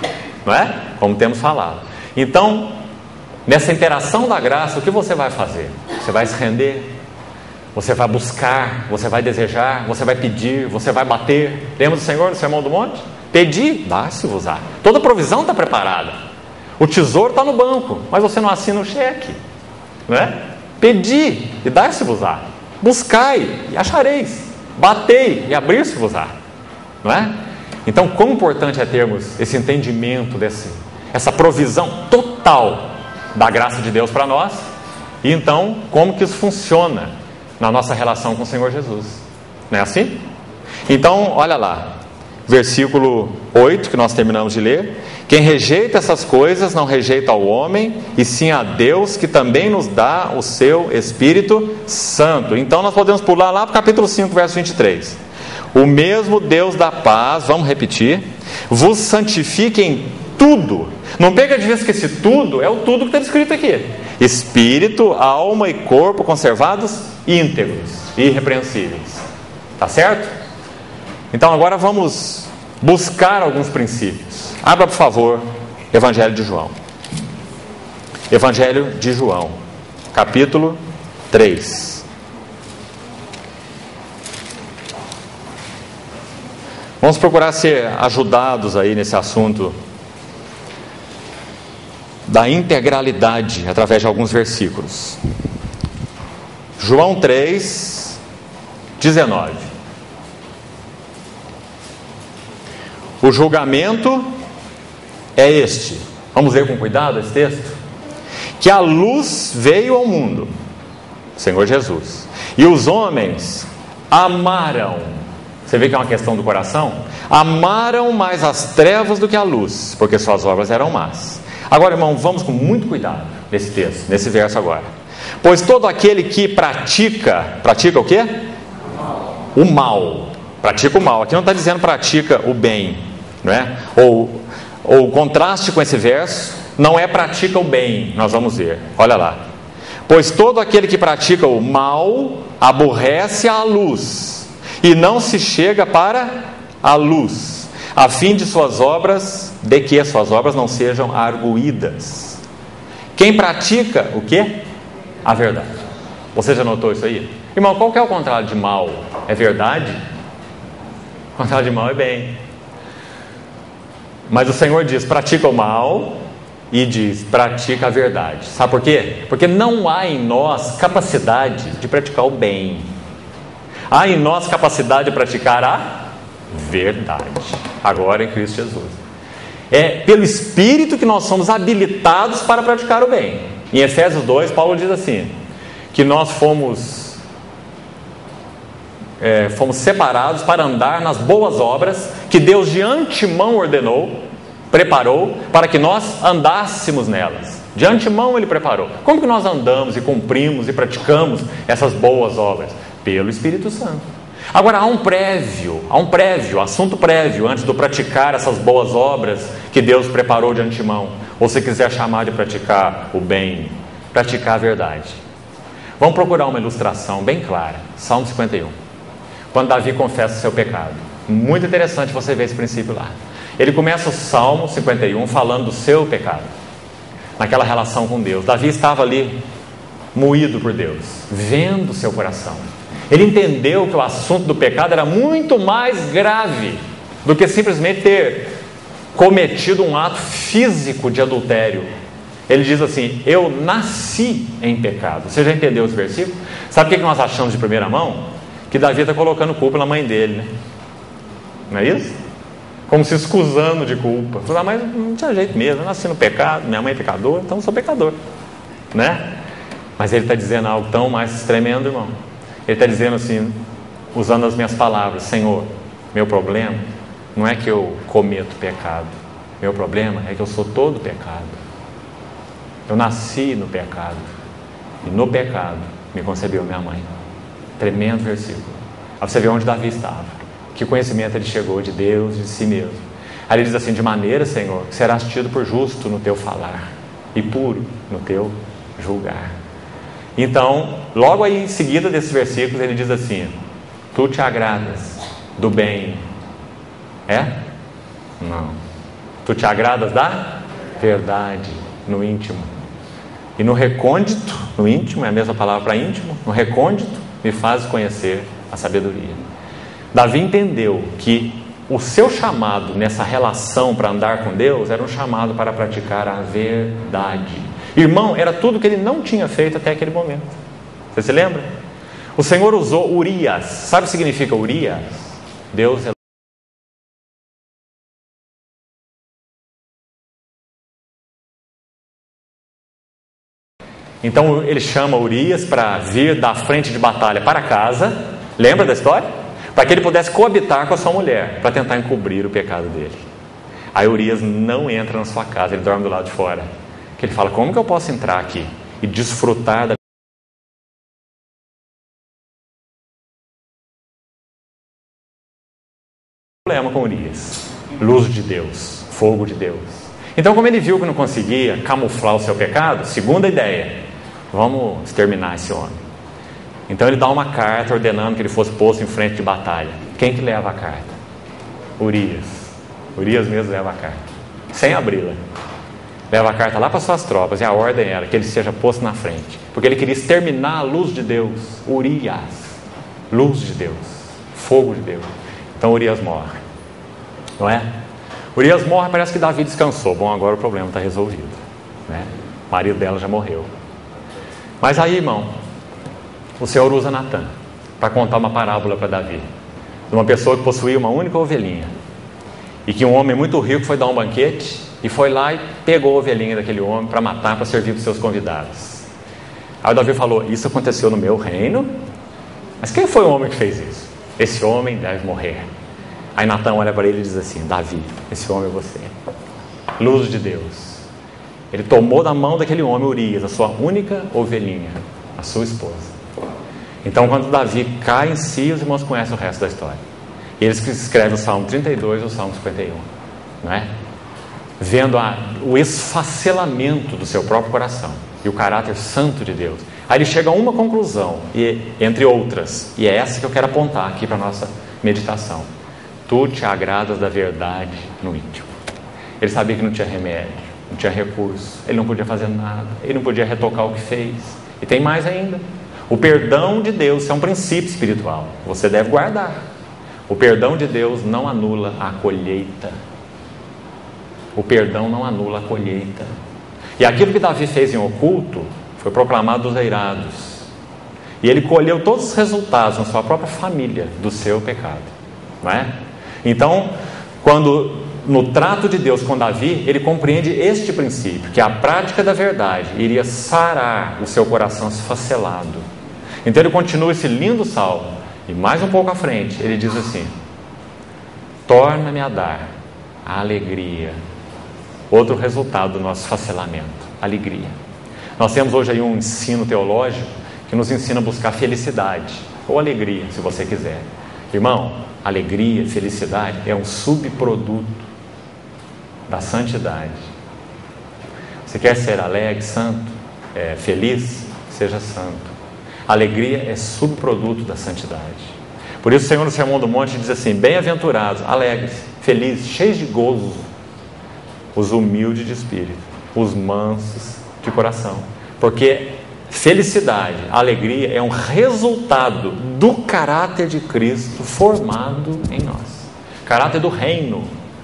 não é? Como temos falado. Então, nessa interação da graça, o que você vai fazer? Você vai se render, você vai buscar, você vai desejar, você vai pedir, você vai bater. Lembra do Senhor no Sermão do Monte? Pedir, dá-se-vos-á. Toda provisão está preparada. O tesouro está no banco, mas você não assina o cheque, não é? Pedi e dar-se-vos-á. Buscai e achareis. Batei e abrir-se-vos-á, não é? Então, quão importante é termos esse entendimento, essa provisão total da graça de Deus para nós. E então, como que isso funciona na nossa relação com o Senhor Jesus? Não é assim? Então, olha lá, versículo 8, que nós terminamos de ler: quem rejeita essas coisas não rejeita ao homem, e sim a Deus, que também nos dá o seu Espírito Santo. Então nós podemos pular lá para o capítulo 5, verso 23. O mesmo Deus da paz, vamos repetir, vos santifique em tudo. Não pega de vista que esse tudo é o tudo que está escrito aqui: espírito, alma e corpo conservados íntegros e irrepreensíveis. Tá certo? Então agora vamos buscar alguns princípios. Abra, por favor, Evangelho de João. Evangelho de João, capítulo 3. Vamos procurar ser ajudados aí nesse assunto da integralidade através de alguns versículos. João 3, 19. O julgamento é este. Vamos ler com cuidado esse texto? Que a luz veio ao mundo, Senhor Jesus, e os homens amaram. Você vê que é uma questão do coração? Amaram mais as trevas do que a luz, porque suas obras eram más. Agora, irmão, vamos com muito cuidado nesse texto, nesse verso agora. Pois todo aquele que pratica o quê? O mal. Pratica o mal. Aqui não está dizendo pratica o bem, não é? Ou o contraste com esse verso não é pratica o bem, nós vamos ver. Olha lá. Pois todo aquele que pratica o mal aborrece a luz e não se chega para a luz, a fim de que suas obras não sejam arguídas. Quem pratica o quê? A verdade. Você já notou isso aí? Irmão, qual que é o contrário de mal? É verdade? O contrário de mal é bem. Mas o Senhor diz, pratica o mal, e diz, pratica a verdade. Sabe por quê? Porque não há em nós capacidade de praticar o bem. Há em nós capacidade de praticar a verdade, agora em Cristo Jesus. É pelo Espírito que nós somos habilitados para praticar o bem. Em Efésios 2, Paulo diz assim, que nós fomos separados para andar nas boas obras que Deus de antemão ordenou, preparou, para que nós andássemos nelas. De antemão Ele preparou. Como que nós andamos e cumprimos e praticamos essas boas obras? Pelo Espírito Santo. Agora há um assunto prévio, antes de praticar essas boas obras que Deus preparou de antemão. Ou se quiser chamar de praticar o bem, praticar a verdade. Vamos procurar uma ilustração bem clara. Salmo 51. Quando Davi confessa o seu pecado. Muito interessante você ver esse princípio lá. Ele começa o Salmo 51 falando do seu pecado, naquela relação com Deus. Davi estava ali, moído por Deus, vendo o seu coração. Ele entendeu que o assunto do pecado era muito mais grave do que simplesmente ter cometido um ato físico de adultério. Ele diz assim, eu nasci em pecado. Você já entendeu esse versículo? Sabe o que nós achamos de primeira mão? Que Davi está colocando culpa na mãe dele, né? Não é isso? Como se escusando de culpa. Mas não tinha jeito mesmo, eu nasci no pecado, minha mãe é pecadora, então eu sou pecador, né? Mas ele está dizendo algo tão mais tremendo, irmão. Ele está dizendo assim, usando as minhas palavras, Senhor, meu problema não é que eu cometo pecado, meu problema é que eu sou todo pecado. Eu nasci no pecado, e no pecado me concebeu minha mãe. Tremendo versículo. Aí você vê onde Davi estava. Que conhecimento ele chegou de Deus, de si mesmo. Aí ele diz assim, de maneira, Senhor, que serás tido por justo no teu falar e puro no teu julgar. Então, logo aí em seguida desses versículos, ele diz assim, tu te agradas do bem. É? Não. Tu te agradas da verdade no íntimo. E no recôndito, no íntimo, é a mesma palavra para íntimo, no recôndito, me fazes conhecer a sabedoria. Davi entendeu que o seu chamado nessa relação para andar com Deus era um chamado para praticar a verdade. Irmão, era tudo que ele não tinha feito até aquele momento. Você se lembra? O Senhor usou Urias. Sabe o que significa Urias? Deus é... Então ele chama Urias para vir da frente de batalha para casa. Lembra da história? Para que ele pudesse coabitar com a sua mulher, para tentar encobrir o pecado dele. Aí Urias não entra na sua casa, ele dorme do lado de fora. Que ele fala, como que eu posso entrar aqui e desfrutar da... problema com Urias? Luz de Deus, fogo de Deus. Então, como ele viu que não conseguia camuflar o seu pecado, segunda ideia, vamos exterminar esse homem. Então ele dá uma carta ordenando que ele fosse posto em frente de batalha. Quem que leva a carta? Urias. Urias mesmo leva a carta, sem abri-la. Leva a carta lá para suas tropas, e a ordem era que ele seja posto na frente, porque ele queria exterminar a luz de Deus. Urias, luz de Deus, fogo de Deus. Então Urias morre, não é? Urias morre, parece que Davi descansou. Bom, agora o problema está resolvido, né? O marido dela já morreu. Mas aí, irmão, o Senhor usa Natã para contar uma parábola para Davi, de uma pessoa que possuía uma única ovelhinha, e que um homem muito rico foi dar um banquete, e foi lá e pegou a ovelhinha daquele homem para matar, para servir para os seus convidados. Aí o Davi falou: isso aconteceu no meu reino, mas quem foi o homem que fez isso? Esse homem deve morrer. Aí Natã olha para ele e diz assim: Davi, esse homem é você, luz de Deus. Ele tomou da mão daquele homem Urias, a sua única ovelhinha, a sua esposa. Então, quando Davi cai em si, os irmãos conhecem o resto da história. Eles que escrevem o Salmo 32 e o Salmo 51, não é? Vendo o esfacelamento do seu próprio coração e o caráter santo de Deus. Aí ele chega a uma conclusão, entre outras, e é essa que eu quero apontar aqui para a nossa meditação: tu te agradas da verdade no íntimo. Ele sabia que não tinha remédio, não tinha recurso, ele não podia fazer nada, ele não podia retocar o que fez. E tem mais ainda: o perdão de Deus é um princípio espiritual, você deve guardar. O perdão de Deus não anula a colheita. O perdão não anula a colheita. E aquilo que Davi fez em oculto foi proclamado dos eirados, e ele colheu todos os resultados na sua própria família do seu pecado, não é? Então, quando no trato de Deus com Davi, ele compreende este princípio, que a prática da verdade iria sarar o seu coração esfacelado. Então ele continua esse lindo salmo, e mais um pouco à frente ele diz assim: torna-me a dar a alegria. Outro resultado do nosso esfacelamento, alegria. Nós temos hoje aí um ensino teológico que nos ensina a buscar felicidade, ou alegria, se você quiser. Irmão, alegria, felicidade é um subproduto da santidade. Você quer ser alegre, santo, feliz? Seja santo. Alegria é subproduto da santidade. Por isso o Senhor no Sermão do Monte diz assim: bem-aventurados, alegres, felizes, cheios de gozo, os humildes de espírito, os mansos de coração. Porque felicidade, alegria é um resultado do caráter de Cristo formado em nós. Caráter do reino,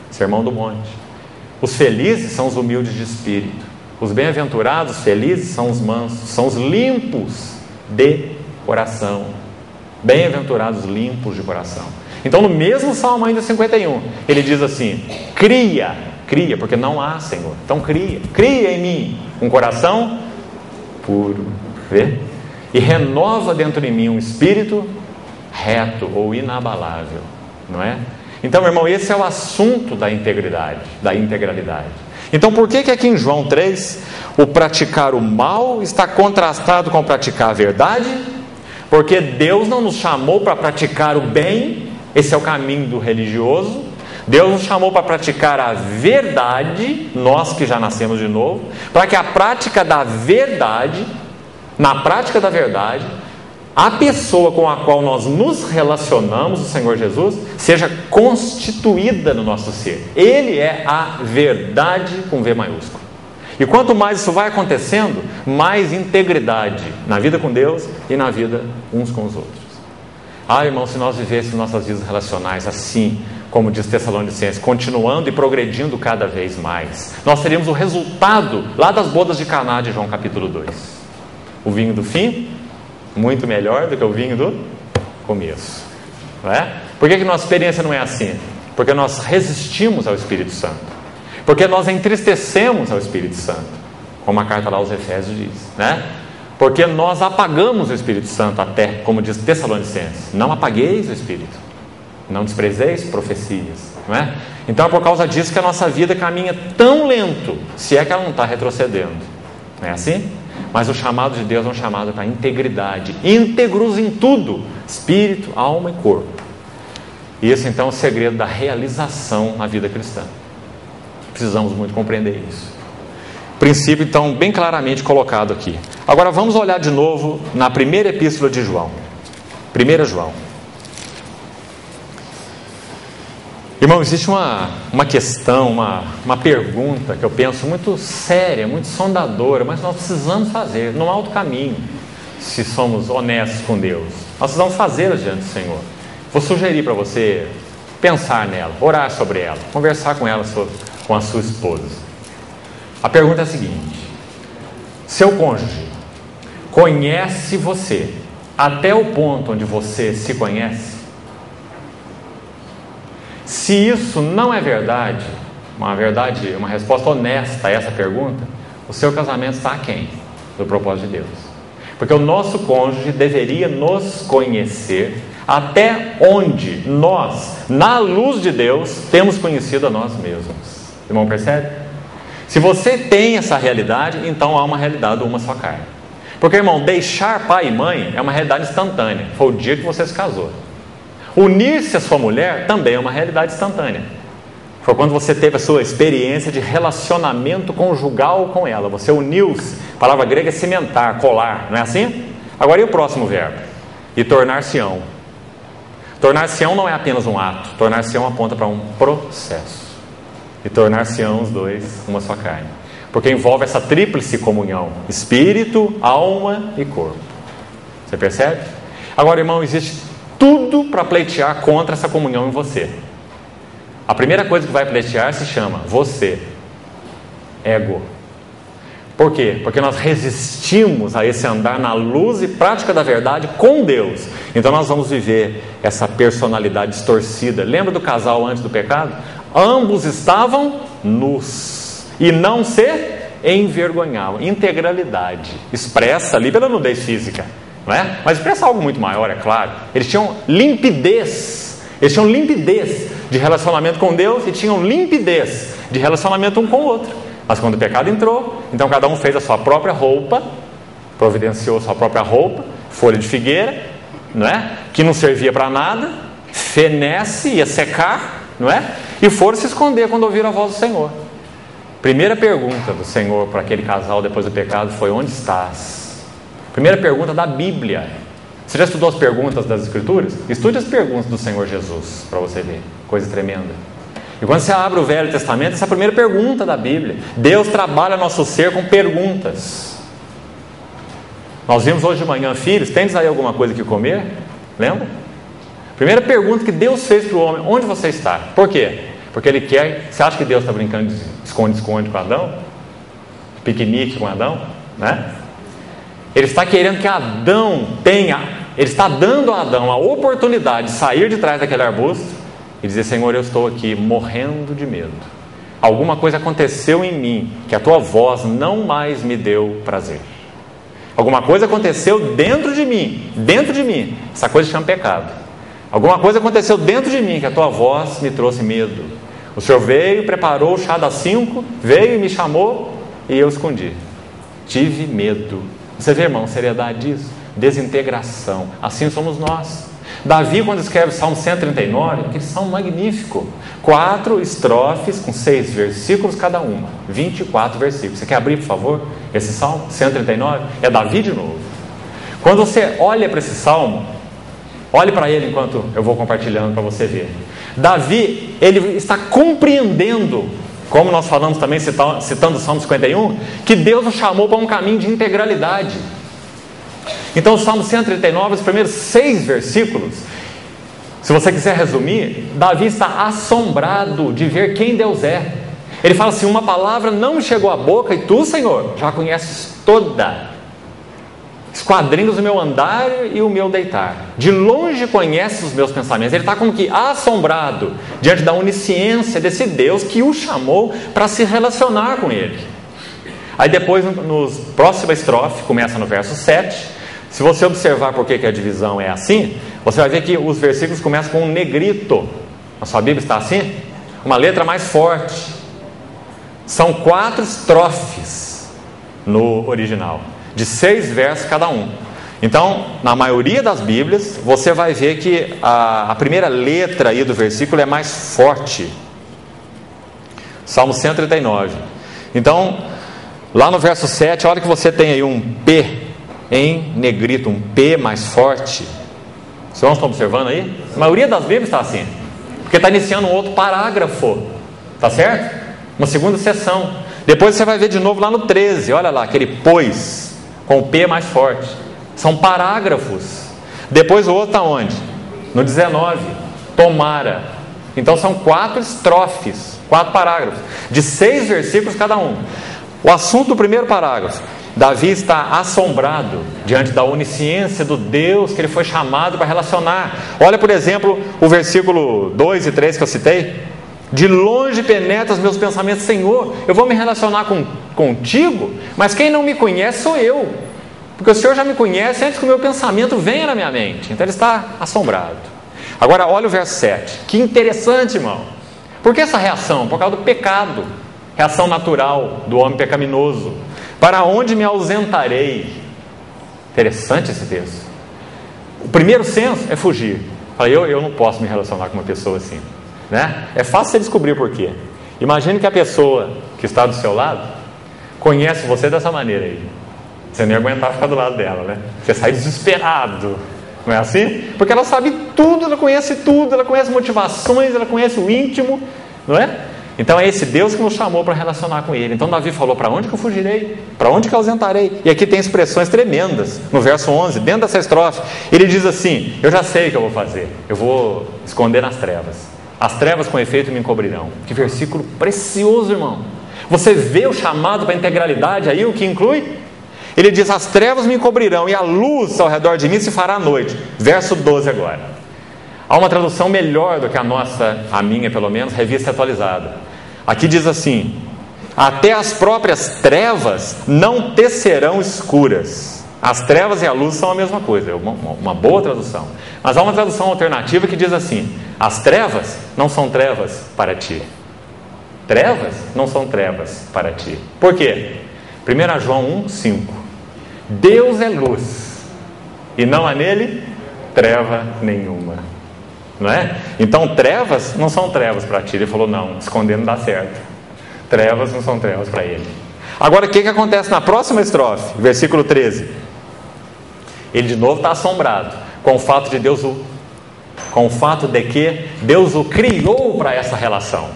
Sermão do Monte. Os felizes são os humildes de espírito. Os bem-aventurados, felizes, são os mansos, são os limpos de coração. Bem-aventurados limpos de coração. Então, no mesmo Salmo ainda 51, ele diz assim: cria, porque não há, Senhor. Então cria em mim um coração puro, vê? E renova dentro de mim um espírito reto ou inabalável, não é? Então, meu irmão, esse é o assunto da integridade, da integralidade. Então, por que aqui em João 3, o praticar o mal está contrastado com praticar a verdade? Porque Deus não nos chamou para praticar o bem, esse é o caminho do religioso. Deus nos chamou para praticar a verdade, nós que já nascemos de novo, para que a prática da verdade, na prática da verdade, a pessoa com a qual nós nos relacionamos, o Senhor Jesus, seja constituída no nosso ser. Ele é a verdade com V maiúsculo. E quanto mais isso vai acontecendo, mais integridade na vida com Deus e na vida uns com os outros. Irmão, se nós vivêssemos nossas vidas relacionais assim, como diz Tessalonicenses, continuando e progredindo cada vez mais, nós teríamos o resultado lá das bodas de Caná de João capítulo 2. O vinho do fim, muito melhor do que o vinho do começo, não é? Por que nossa experiência não é assim? Porque nós resistimos ao Espírito Santo, porque nós entristecemos ao Espírito Santo, como a carta lá aos Efésios diz, né? Porque nós apagamos o Espírito Santo até, como diz Tessalonicenses, não apagueis o Espírito, não desprezeis profecias, não é? Então é por causa disso que a nossa vida caminha tão lento, se é que ela não está retrocedendo, não é assim? Mas o chamado de Deus é um chamado para integridade, íntegros em tudo, espírito, alma e corpo. E esse então é o segredo da realização na vida cristã. Precisamos muito compreender isso. Princípio então bem claramente colocado aqui. Agora vamos olhar de novo na primeira epístola de João. 1 João. Irmão, existe uma questão, uma pergunta que eu penso muito séria, muito sondadora, mas nós precisamos fazer no alto caminho, se somos honestos com Deus. Nós precisamos fazê-la diante do Senhor. Vou sugerir para você pensar nela, orar sobre ela, conversar com ela, com a sua esposa. A pergunta é a seguinte: seu cônjuge conhece você até o ponto onde você se conhece? Se isso não é verdade, uma resposta honesta a essa pergunta, o seu casamento está aquém do propósito de Deus. Porque o nosso cônjuge deveria nos conhecer até onde nós, na luz de Deus, temos conhecido a nós mesmos. Irmão, percebe? Se você tem essa realidade, então há uma realidade, uma só carne. Porque, irmão, deixar pai e mãe é uma realidade instantânea. Foi o dia que você se casou. Unir-se à sua mulher também é uma realidade instantânea. Foi quando você teve a sua experiência de relacionamento conjugal com ela. Você uniu-se. A palavra grega é cimentar, colar, não é assim? Agora, e o próximo verbo? E tornar-se-ão. Tornar-se-ão não é apenas um ato. Tornar-se-ão aponta para um processo. E tornar-se-ão os dois uma só carne. Porque envolve essa tríplice comunhão: espírito, alma e corpo. Você percebe? Agora, irmão, existe tudo para pleitear contra essa comunhão em você. A primeira coisa que vai pleitear se chama você, ego. Por quê? Porque nós resistimos a esse andar na luz e prática da verdade com Deus. Então nós vamos viver essa personalidade distorcida. Lembra do casal antes do pecado? Ambos estavam nus e não se envergonhavam. Integralidade expressa ali pela nudez física, não é? Mas expressa algo muito maior, é claro. Eles tinham limpidez. Eles tinham limpidez de relacionamento com Deus e tinham limpidez de relacionamento um com o outro. Mas quando o pecado entrou, então cada um fez a sua própria roupa, providenciou a sua própria roupa, folha de figueira, não é? Que não servia para nada, fenece, ia secar, não é? E foram se esconder quando ouviram a voz do Senhor. Primeira pergunta do Senhor para aquele casal depois do pecado foi: onde estás? Primeira pergunta da Bíblia. Você já estudou as perguntas das Escrituras? Estude as perguntas do Senhor Jesus para você ver, coisa tremenda. E quando você abre o Velho Testamento, essa é a primeira pergunta da Bíblia. Deus trabalha nosso ser com perguntas. Nós vimos hoje de manhã: filhos, tendes aí alguma coisa que comer? Lembra? Primeira pergunta que Deus fez para o homem: onde você está? Por quê? Porque Ele quer. Você acha que Deus está brincando de esconde-esconde com Adão? Piquenique com Adão? Né? Ele está querendo que Adão tenha, Ele está dando a Adão a oportunidade de sair de trás daquele arbusto e dizer: Senhor, eu estou aqui morrendo de medo. Alguma coisa aconteceu em mim que a tua voz não mais me deu prazer. Alguma coisa aconteceu dentro de mim. Essa coisa se chama pecado. Alguma coisa aconteceu dentro de mim que a tua voz me trouxe medo. O Senhor veio, preparou o chá das 5, veio e me chamou e eu escondi. Tive medo. Você vê, irmão, seriedade disso? Desintegração. Assim somos nós. Davi, quando escreve o Salmo 139, aquele salmo magnífico, 4 estrofes com 6 versículos cada uma, 24 versículos. Você quer abrir, por favor, esse Salmo 139? É Davi de novo. Quando você olha para esse salmo, olhe para ele enquanto eu vou compartilhando para você ver. Davi, ele está compreendendo, como nós falamos também citando o Salmo 51, que Deus o chamou para um caminho de integralidade. Então o Salmo 139, os primeiros 6 versículos, se você quiser resumir, Davi está assombrado de ver quem Deus é. Ele fala assim: uma palavra não me chegou à boca e tu, Senhor, já conheces toda. Esquadrinhos o meu andar e o meu deitar. De longe conheces os meus pensamentos. Ele está como que assombrado diante da onisciência desse Deus que o chamou para se relacionar com ele. Aí depois, nos próxima estrofe, começa no verso 7. Se você observar por que a divisão é assim, você vai ver que os versículos começam com um negrito. A sua Bíblia está assim? Uma letra mais forte. São 4 estrofes no original, de 6 versos cada um. Então, na maioria das Bíblias, você vai ver que a primeira letra aí do versículo é mais forte. Salmo 139. Então, lá no verso 7, olha que você tem aí um P em negrito, um P mais forte. Os irmãos estão observando aí? A maioria das Bíblias está assim. porque está iniciando um outro parágrafo, tá certo? Uma segunda sessão. Depois você vai ver de novo lá no 13, olha lá, aquele pois, com o P mais forte. São parágrafos. Depois o outro está onde? No 19, tomara. Então são 4 estrofes, 4 parágrafos, de 6 versículos cada um. O assunto do primeiro parágrafo: Davi está assombrado diante da onisciência do Deus que ele foi chamado para relacionar. Olha, por exemplo, o versículo 2 e 3 que eu citei. De longe penetra os meus pensamentos, Senhor, eu vou me relacionar contigo, mas quem não me conhece sou eu, porque o Senhor já me conhece antes que o meu pensamento venha na minha mente. Então ele está assombrado. Agora olha o verso 7, que interessante, irmão. Por que essa reação? Por causa do pecado, reação natural do homem pecaminoso. Para onde me ausentarei? Interessante esse texto. O primeiro senso é fugir. Eu não posso me relacionar com uma pessoa assim, né? É fácil você descobrir por quê. Imagine que a pessoa que está do seu lado conhece você dessa maneira aí. Você nem aguentar ficar do lado dela, né? Você sai desesperado. Não é assim? Porque ela sabe tudo, ela conhece motivações, ela conhece o íntimo, não é? Então é esse Deus que nos chamou para relacionar com Ele. Então Davi falou: para onde que eu fugirei? Para onde que eu ausentarei? E aqui tem expressões tremendas. No verso 11, dentro dessa estrofe, ele diz assim: eu já sei o que eu vou fazer. Eu vou esconder nas trevas. As trevas com efeito me encobrirão. Que versículo precioso, irmão. Você vê o chamado para a integralidade aí, o que inclui? Ele diz: as trevas me encobrirão e a luz ao redor de mim se fará à noite. Verso 12 agora. Há uma tradução melhor do que a nossa, a minha pelo menos, Revista Atualizada. Aqui diz assim: até as próprias trevas não te serão escuras. As trevas e a luz são a mesma coisa, é uma boa tradução. Mas há uma tradução alternativa que diz assim: as trevas não são trevas para ti. Trevas não são trevas para ti. Por quê? 1 João 1,5. Deus é luz, e não há nele treva nenhuma. Não é? Então trevas não são trevas para ti. Ele falou: não, esconder não dá certo. Trevas não são trevas para ele. Agora o que acontece na próxima estrofe, versículo 13? Ele de novo está assombrado com o fato de que Deus o criou para essa relação.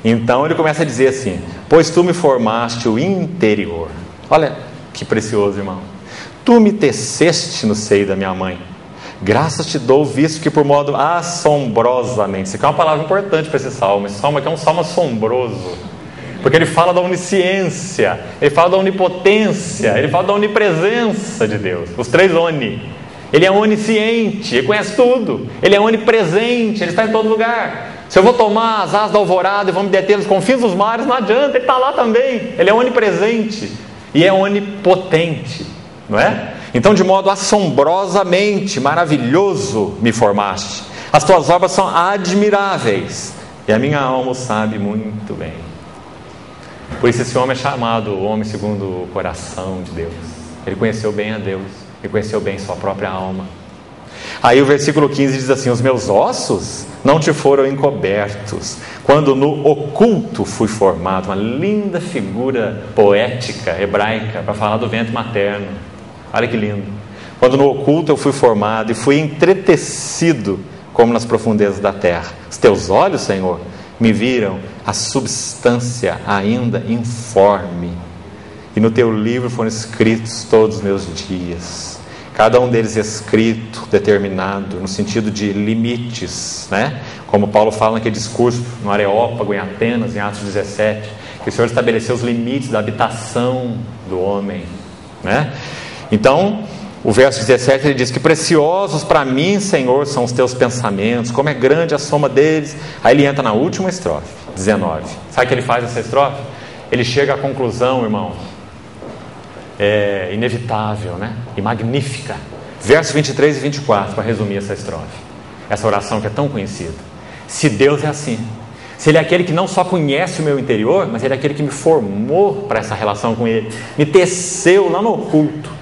Então ele começa a dizer assim: pois tu me formaste o interior. Olha que precioso, irmão. Tu me teceste no seio da minha mãe. Graças te dou, visto que por modo assombrosamente. Isso aqui é uma palavra importante para esse salmo. Esse salmo aqui é um salmo assombroso, porque ele fala da onisciência, ele fala da onipotência, ele fala da onipresença de Deus. Os 3 oni. Ele é onisciente, ele conhece tudo. Ele é onipresente, ele está em todo lugar. Se eu vou tomar as asas da alvorada e vou me deter nos confins dos mares, não adianta, ele está lá também. Ele é onipresente e é onipotente, não é? Então, de modo assombrosamente maravilhoso me formaste. As tuas obras são admiráveis, e a minha alma o sabe muito bem. Por isso esse homem é chamado o homem segundo o coração de Deus. Ele conheceu bem a Deus, ele conheceu bem sua própria alma. Aí o versículo 15 diz assim: os meus ossos não te foram encobertos, quando no oculto fui formado. Uma linda figura poética, hebraica, para falar do ventre materno. Olha que lindo. Quando no oculto eu fui formado e fui entretecido como nas profundezas da terra. Os teus olhos, Senhor, me viram a substância ainda informe, e no teu livro foram escritos todos os meus dias, cada um deles escrito, determinado, no sentido de limites, né? Como Paulo fala naquele discurso no Areópago, em Atenas, em Atos 17, que o Senhor estabeleceu os limites da habitação do homem, né? Então, o verso 17 ele diz que preciosos para mim, Senhor, são os teus pensamentos, como é grande a soma deles. Aí ele entra na última estrofe, 19. Sabe o que ele faz nessa estrofe? Ele chega à conclusão, irmão, inevitável, né? E magnífica. Versos 23 e 24, para resumir essa estrofe, essa oração que é tão conhecida. Se Deus é assim, se Ele é aquele que não só conhece o meu interior, mas Ele é aquele que me formou para essa relação com Ele, me teceu lá no oculto.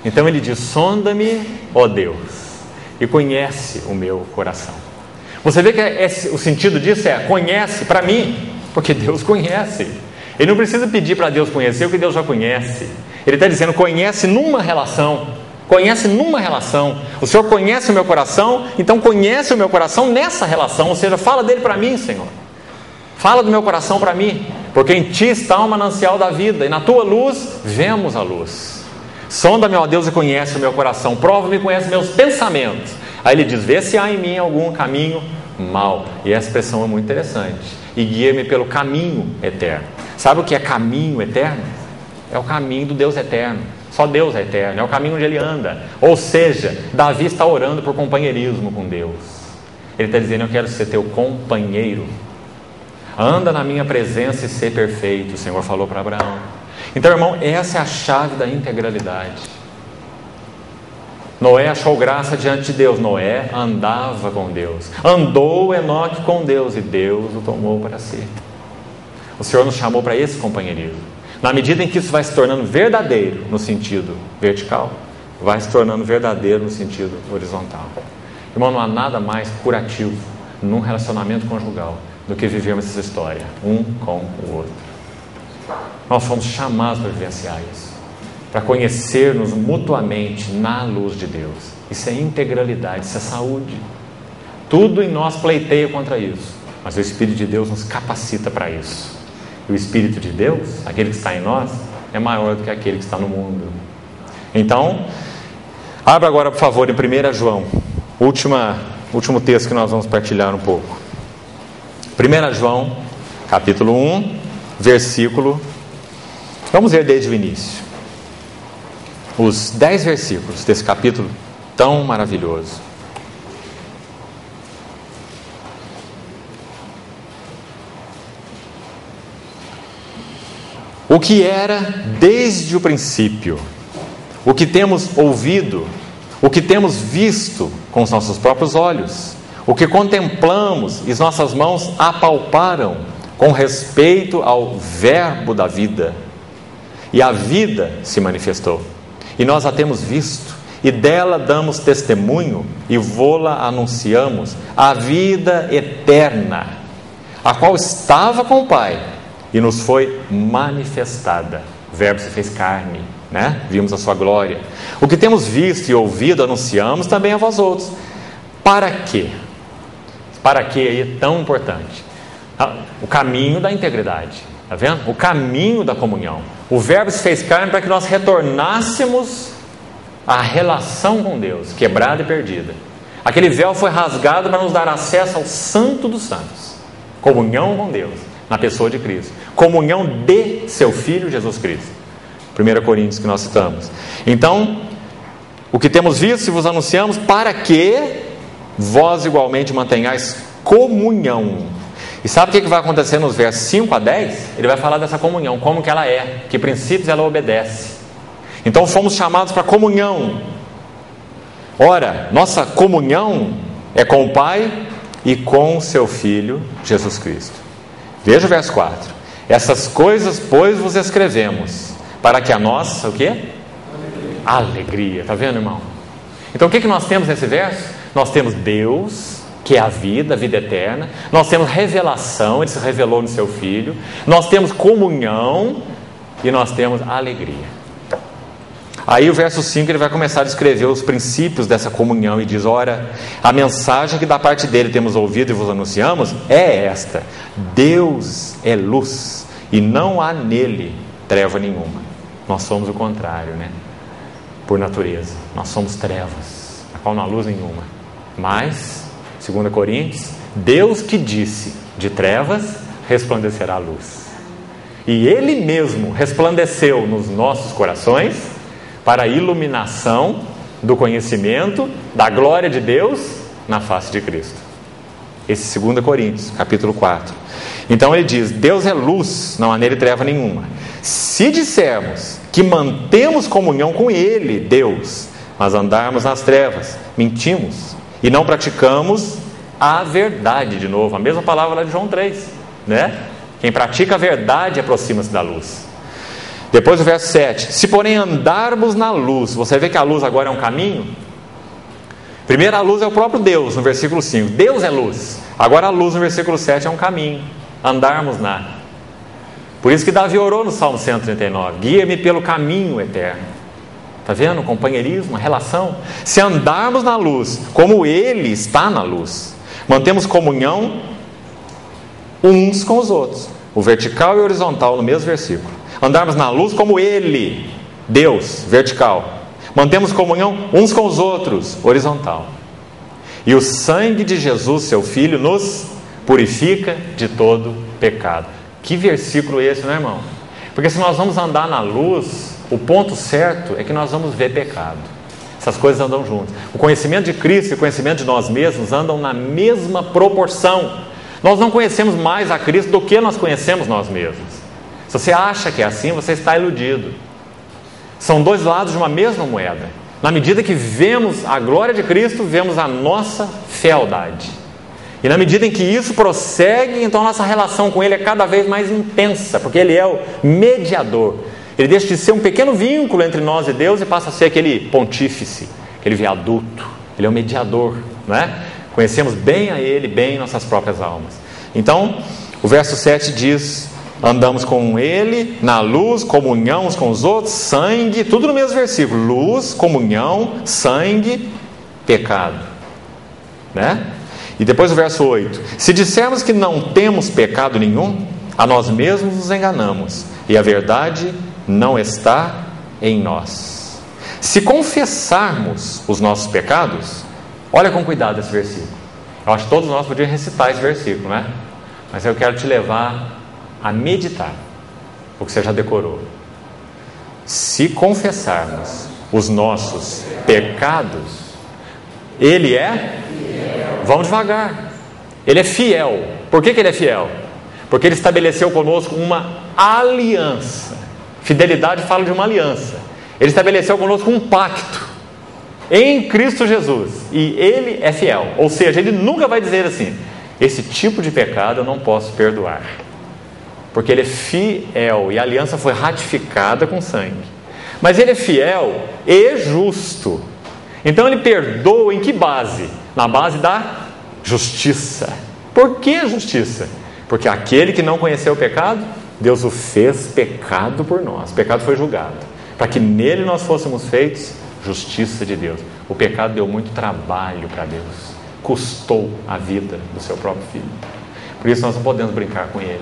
Então ele diz: sonda-me, ó Deus, e conhece o meu coração. Você vê que o sentido disso é: conhece para mim, porque Deus conhece. Ele não precisa pedir para Deus conhecer o que Deus já conhece. Ele está dizendo: conhece numa relação, Conhece numa relação. O Senhor conhece o meu coração, então conhece o meu coração nessa relação. Ou seja, fala dele para mim, Senhor. Fala do meu coração para mim, porque em Ti está o manancial da vida, e na Tua luz vemos a luz. Sonda-me, ó Deus, e conhece o meu coração. Prova-me e conhece meus pensamentos. Aí ele diz, vê se há em mim algum caminho mau. E essa expressão é muito interessante. E guia-me pelo caminho eterno. Sabe o que é caminho eterno? É o caminho do Deus eterno. Só Deus é eterno, é o caminho onde ele anda. Ou seja, Davi está orando por companheirismo com Deus. Ele está dizendo, eu quero ser teu companheiro. Anda na minha presença e ser perfeito, o Senhor falou para Abraão. Então, irmão, essa é a chave da integralidade. Noé achou graça diante de Deus. Noé andava com Deus. Andou Enoque com Deus e Deus o tomou para si. O Senhor nos chamou para esse companheirismo. Na medida em que isso vai se tornando verdadeiro no sentido vertical, vai se tornando verdadeiro no sentido horizontal. Irmão, não há nada mais curativo num relacionamento conjugal do que vivermos essa história, um com o outro. Nós fomos chamados para vivenciar isso, para conhecer-nos mutuamente na luz de Deus. Isso é integralidade, isso é saúde. Tudo em nós pleiteia contra isso, mas o Espírito de Deus nos capacita para isso. E o Espírito de Deus, aquele que está em nós, é maior do que aquele que está no mundo. Então, abra agora, por favor, em 1 João, último texto que nós vamos partilhar um pouco. 1 João, capítulo 1, versículo... Vamos ver desde o início. Os 10 versículos desse capítulo tão maravilhoso. O que era desde o princípio, o que temos ouvido, o que temos visto com os nossos próprios olhos, o que contemplamos e as nossas mãos apalparam com respeito ao verbo da vida. E a vida se manifestou, e nós a temos visto, e dela damos testemunho, e vô-la anunciamos, a vida eterna, a qual estava com o Pai, e nos foi manifestada. O verbo se fez carne, né? Vimos a sua glória. O que temos visto e ouvido, anunciamos também a vós outros. Para quê? Para quê aí é tão importante? O caminho da integridade, está vendo? O caminho da comunhão. O verbo se fez carne para que nós retornássemos à relação com Deus, quebrada e perdida. Aquele véu foi rasgado para nos dar acesso ao Santo dos Santos. Comunhão com Deus, na pessoa de Cristo. Comunhão de seu Filho Jesus Cristo. 1 Coríntios que nós citamos. Então, o que temos visto e vos anunciamos, para que vós igualmente mantenhais comunhão. E sabe o que vai acontecer nos versos 5 a 10? Ele vai falar dessa comunhão, como que ela é, que princípios ela obedece. Então fomos chamados para comunhão. Ora, nossa comunhão é com o Pai e com o seu Filho Jesus Cristo. Veja o verso 4. Essas coisas, pois, vos escrevemos, para que a nossa, o quê? Alegria. Está vendo, irmão? Então o que nós temos nesse verso? Nós temos Deus, que é a vida eterna. Nós temos revelação, Ele se revelou no seu Filho. Nós temos comunhão e nós temos alegria. Aí o verso 5 ele vai começar a descrever os princípios dessa comunhão e diz, ora, a mensagem que da parte dele temos ouvido e vos anunciamos é esta: Deus é luz e não há nele treva nenhuma. Nós somos o contrário, né? Por natureza, nós somos trevas, a qual não há luz nenhuma. Mas 2 Coríntios, Deus que disse, de trevas resplandecerá a luz. E Ele mesmo resplandeceu nos nossos corações para a iluminação do conhecimento da glória de Deus na face de Cristo. Esse 2 Coríntios, capítulo 4. Então ele diz, Deus é luz, não há nele treva nenhuma. Se dissermos que mantemos comunhão com Ele, Deus, mas andarmos nas trevas, mentimos e não praticamos a verdade. De novo, a mesma palavra lá de João 3, né? Quem pratica a verdade aproxima-se da luz. Depois o verso 7, se porém andarmos na luz, você vê que a luz agora é um caminho? Primeiro a luz é o próprio Deus, no versículo 5, Deus é luz. Agora a luz no versículo 7 é um caminho, andarmos na. Por isso que Davi orou no Salmo 139, guia-me pelo caminho eterno. Está vendo? Companheirismo, relação. Se andarmos na luz, como Ele está na luz, mantemos comunhão uns com os outros. O vertical e o horizontal no mesmo versículo. Andarmos na luz como Ele, Deus, vertical. Mantemos comunhão uns com os outros, horizontal. E o sangue de Jesus, seu Filho, nos purifica de todo pecado. Que versículo é esse, não é, irmão? Porque se nós vamos andar na luz, o ponto certo é que nós vamos ver pecado. Essas coisas andam juntas. O conhecimento de Cristo e o conhecimento de nós mesmos andam na mesma proporção. Nós não conhecemos mais a Cristo do que nós conhecemos nós mesmos. Se você acha que é assim, você está iludido. São dois lados de uma mesma moeda. Na medida que vemos a glória de Cristo, vemos a nossa fealdade. E na medida em que isso prossegue, então a nossa relação com Ele é cada vez mais intensa, porque Ele é o mediador. Ele deixa de ser um pequeno vínculo entre nós e Deus e passa a ser aquele pontífice, aquele viaduto. Ele é o mediador, não é? Conhecemos bem a Ele, bem nossas próprias almas. Então, o verso 7 diz: andamos com Ele na luz, comunhão uns com os outros, sangue, tudo no mesmo versículo: luz, comunhão, sangue, pecado, né? E depois o verso 8: se dissermos que não temos pecado nenhum, a nós mesmos nos enganamos, e a verdade não está em nós. Se confessarmos os nossos pecados, olha com cuidado esse versículo. Eu acho que todos nós podíamos recitar esse versículo, né? Mas eu quero te levar a meditar o que você já decorou. Se confessarmos os nossos pecados, Ele é? Vamos devagar. Ele é fiel. Por que Ele é fiel? Porque Ele estabeleceu conosco uma aliança. Fidelidade fala de uma aliança. Ele estabeleceu conosco um pacto em Cristo Jesus, e Ele é fiel. Ou seja, Ele nunca vai dizer assim: esse tipo de pecado eu não posso perdoar, porque Ele é fiel e a aliança foi ratificada com sangue. Mas Ele é fiel e justo. Então Ele perdoa em que base? Na base da justiça. Por que justiça? Porque aquele que não conheceu o pecado, Deus o fez pecado por nós. O pecado foi julgado, para que nele nós fôssemos feitos justiça de Deus. O pecado deu muito trabalho para Deus, custou a vida do seu próprio Filho. Por isso nós não podemos brincar com Ele,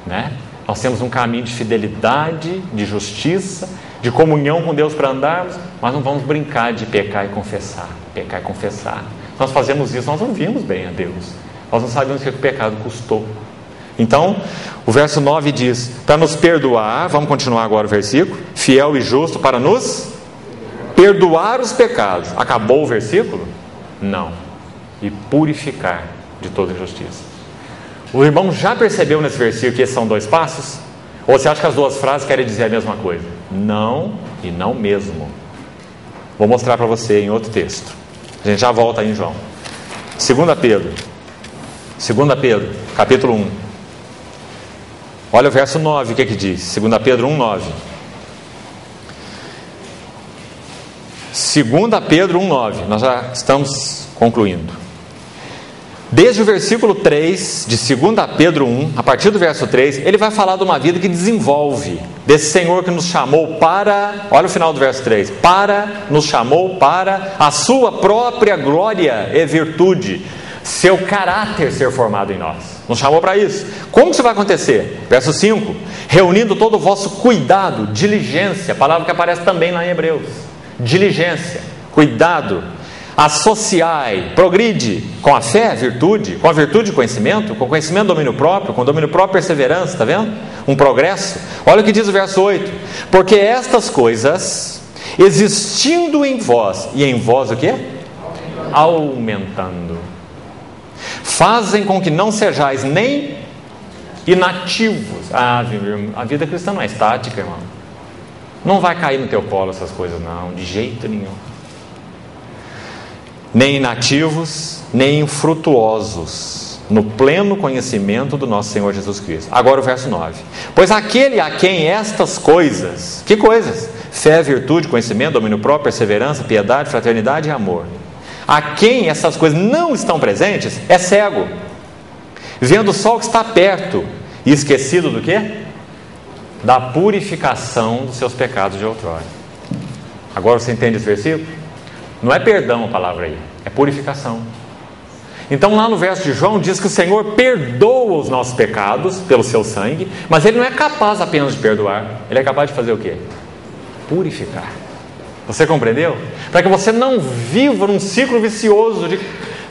né? Nós temos um caminho de fidelidade, de justiça, de comunhão com Deus para andarmos, mas não vamos brincar de pecar e confessar. Pecar e confessar. Se nós fazemos isso, nós não vimos bem a Deus. Nós não sabemos o que o pecado custou. Então, o verso 9 diz: para nos perdoar, vamos continuar agora o versículo, fiel e justo para nos perdoar os pecados. Acabou o versículo? Não. E purificar de toda injustiça. O irmão já percebeu nesse versículo que esses são dois passos? Ou você acha que as duas frases querem dizer a mesma coisa? Não e não mesmo. Vou mostrar para você em outro texto. A gente já volta aí em João. 2 Pedro, capítulo 1. Olha o verso 9, o que diz? 2 Pedro 1, 9. 2 Pedro 1, 9. Nós já estamos concluindo. Desde o versículo 3 de 2 Pedro 1, a partir do verso 3, ele vai falar de uma vida que desenvolve, desse Senhor que nos chamou para, olha o final do verso 3, nos chamou para a sua própria glória e virtude, seu caráter ser formado em nós. Nos chamou para isso. Como isso vai acontecer? Verso 5: reunindo todo o vosso cuidado, diligência, palavra que aparece também lá em Hebreus. Diligência, cuidado. Associai, progride com a fé, virtude, com a virtude, conhecimento, com o conhecimento, domínio próprio, com o domínio próprio, perseverança, está vendo? Um progresso. Olha o que diz o verso 8: porque estas coisas, existindo em vós, e em vós o quê? Aumentando, fazem com que não sejais nem inativos. A vida cristã não é estática, irmão. Não vai cair no teu colo essas coisas, não, de jeito nenhum. Nem inativos, nem infrutuosos, no pleno conhecimento do nosso Senhor Jesus Cristo. Agora o verso 9: pois aquele a quem estas coisas, que coisas? Fé, virtude, conhecimento, domínio próprio, perseverança, piedade, fraternidade e amor. A quem essas coisas não estão presentes, é cego, vendo só o que está perto, e esquecido do quê? Da purificação dos seus pecados de outrora. Agora você entende esse versículo? Não é perdão a palavra aí, é purificação. Então lá no verso de João diz que o Senhor perdoa os nossos pecados pelo seu sangue, mas Ele não é capaz apenas de perdoar, Ele é capaz de fazer o quê? Purificar. Você compreendeu? Para que você não viva num ciclo vicioso de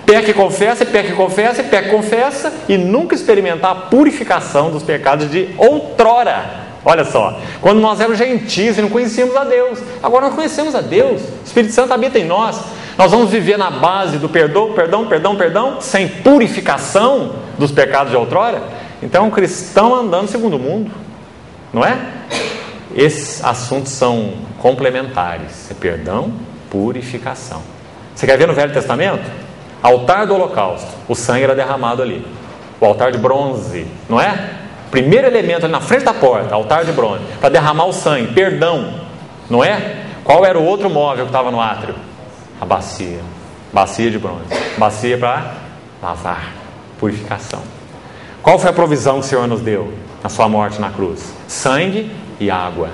peca e confessa, peca e confessa, peca e confessa, e nunca experimentar a purificação dos pecados de outrora. Olha só, quando nós éramos gentios e não conhecíamos a Deus, agora nós conhecemos a Deus, o Espírito Santo habita em nós. Nós vamos viver na base do perdão, sem purificação dos pecados de outrora? Então é um cristão andando segundo o mundo, não é? Esses assuntos são complementares, é perdão, purificação. Você quer ver no Velho Testamento? Altar do holocausto, o sangue era derramado ali, o altar de bronze, não é? Primeiro elemento ali na frente da porta, altar de bronze, para derramar o sangue, perdão, não é? Qual era o outro móvel que estava no átrio? A bacia, bacia de bronze, bacia para lavar, purificação. Qual foi a provisão que o Senhor nos deu na sua morte na cruz? Sangue e água,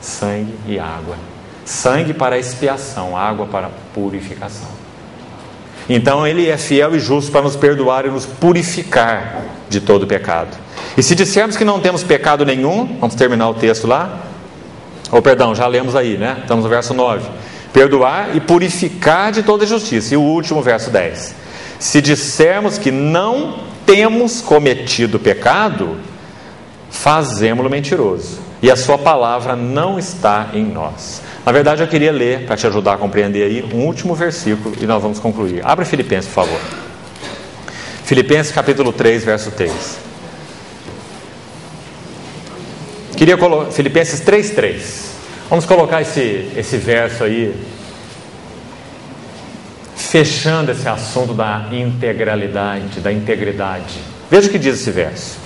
sangue e água, sangue para expiação, água para purificação. Então Ele é fiel e justo para nos perdoar e nos purificar de todo pecado. E se dissermos que não temos pecado nenhum, vamos terminar o texto lá, perdão, já lemos aí, né? Estamos no verso 9. Perdoar e purificar de toda justiça. E o último, verso 10. Se dissermos que não temos cometido pecado, fazemo-lo mentiroso, e a sua palavra não está em nós. Na verdade, eu queria ler, para te ajudar a compreender aí, um último versículo, e nós vamos concluir. Abra Filipenses, por favor. Filipenses capítulo 3, verso 3. Queria colocar Filipenses 3:3. Vamos colocar esse verso aí, fechando esse assunto da integralidade, da integridade. Veja o que diz esse verso.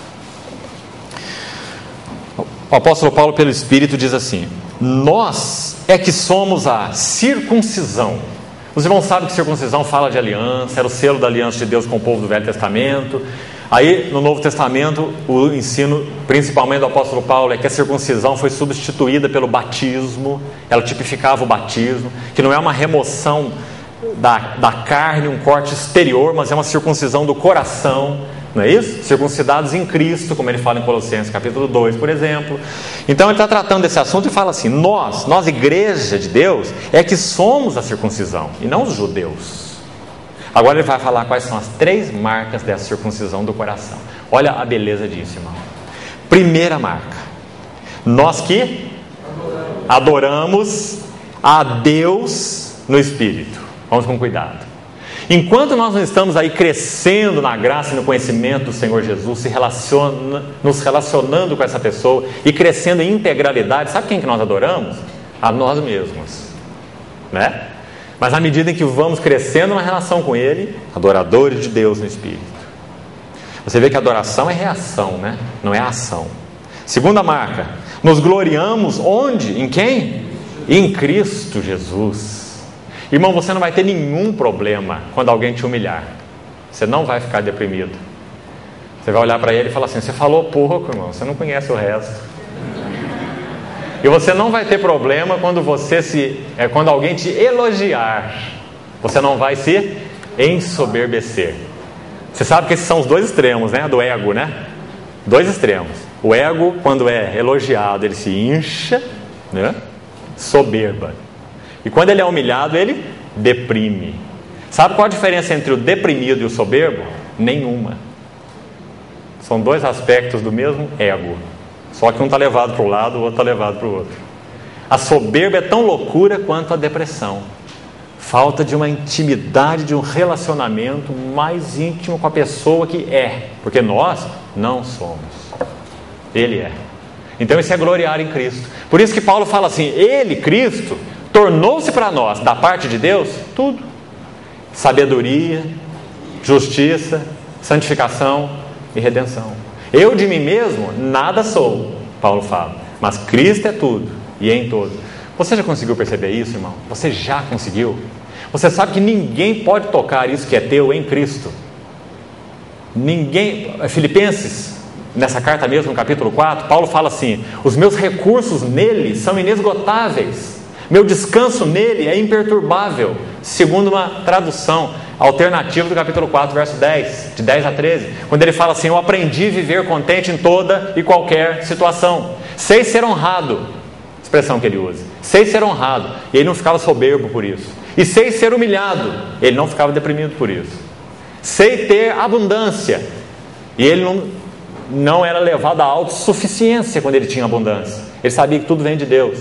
O apóstolo Paulo, pelo Espírito, diz assim: nós é que somos a circuncisão. Os irmãos sabem que circuncisão fala de aliança, era o selo da aliança de Deus com o povo do Velho Testamento. Aí no Novo Testamento, o ensino principalmente do apóstolo Paulo é que a circuncisão foi substituída pelo batismo. Ela tipificava o batismo, que não é uma remoção da carne, um corte exterior, mas é uma circuncisão do coração, não é isso? Circuncidados em Cristo, como ele fala em Colossenses capítulo 2, por exemplo. Então ele está tratando desse assunto e fala assim: nós igreja de Deus, é que somos a circuncisão, e não os judeus. Agora ele vai falar quais são as 3 marcas dessa circuncisão do coração. Olha a beleza disso, irmão. Primeira marca: nós que adoramos a Deus no Espírito. Vamos com cuidado. Enquanto nós não estamos aí crescendo na graça e no conhecimento do Senhor Jesus, nos relacionando com essa pessoa e crescendo em integralidade, sabe quem que nós adoramos? A nós mesmos, né? Mas à medida em que vamos crescendo na relação com Ele, adoradores de Deus no Espírito. Você vê que a adoração é reação, né? Não é ação. Segunda marca: nos gloriamos onde? Em quem? Em Cristo Jesus. Irmão, você não vai ter nenhum problema quando alguém te humilhar. Você não vai ficar deprimido. Você vai olhar para ele e falar assim: você falou pouco, irmão, você não conhece o resto. E você não vai ter problema quando quando alguém te elogiar. Você não vai se ensoberbecer. Você sabe que esses são os 2 extremos, né? Do ego, né? 2 extremos. O ego, quando é elogiado, ele se incha, né? Soberba. E quando ele é humilhado, ele deprime. Sabe qual a diferença entre o deprimido e o soberbo? Nenhuma. São 2 aspectos do mesmo ego. Só que um está levado para um lado, o outro está levado para o outro. A soberba é tão loucura quanto a depressão. Falta de uma intimidade, de um relacionamento mais íntimo com a pessoa que é. Porque nós não somos. Ele é. Então isso é gloriar em Cristo. Por isso que Paulo fala assim: Ele, Cristo, tornou-se para nós, da parte de Deus, tudo. Sabedoria, justiça, santificação e redenção. Eu de mim mesmo nada sou, Paulo fala, mas Cristo é tudo e em todo. Você já conseguiu perceber isso, irmão? Você já conseguiu? Você sabe que ninguém pode tocar isso que é teu em Cristo. Ninguém. Filipenses, nessa carta mesmo, no capítulo 4, Paulo fala assim: os meus recursos nele são inesgotáveis. Meu descanso nele é imperturbável, segundo uma tradução alternativa do capítulo 4, verso 10, de 10 a 13, quando ele fala assim: eu aprendi a viver contente em toda e qualquer situação. Sei ser honrado, expressão que ele usa, sei ser honrado, e ele não ficava soberbo por isso. E sei ser humilhado, ele não ficava deprimido por isso. Sei ter abundância, e ele não era levado à autossuficiência quando ele tinha abundância. Ele sabia que tudo vem de Deus.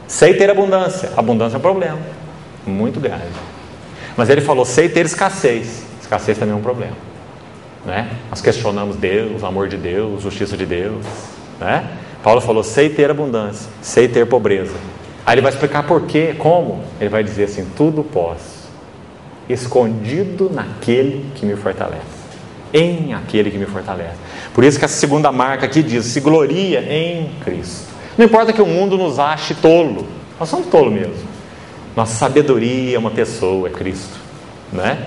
Sei ter abundância. Abundância é um problema muito grave. Mas ele falou: sei ter escassez. Escassez também é um problema, né? Nós questionamos Deus, o amor de Deus, justiça de Deus, né? Paulo falou: sei ter abundância, sei ter pobreza. Aí ele vai explicar por quê, como. Ele vai dizer assim: tudo posso, escondido naquele que me fortalece, em aquele que me fortalece. Por isso que a segunda marca aqui diz: se gloria em Cristo. Não importa que o mundo nos ache tolo, nós somos tolos mesmo. Nossa sabedoria é uma pessoa, é Cristo, né?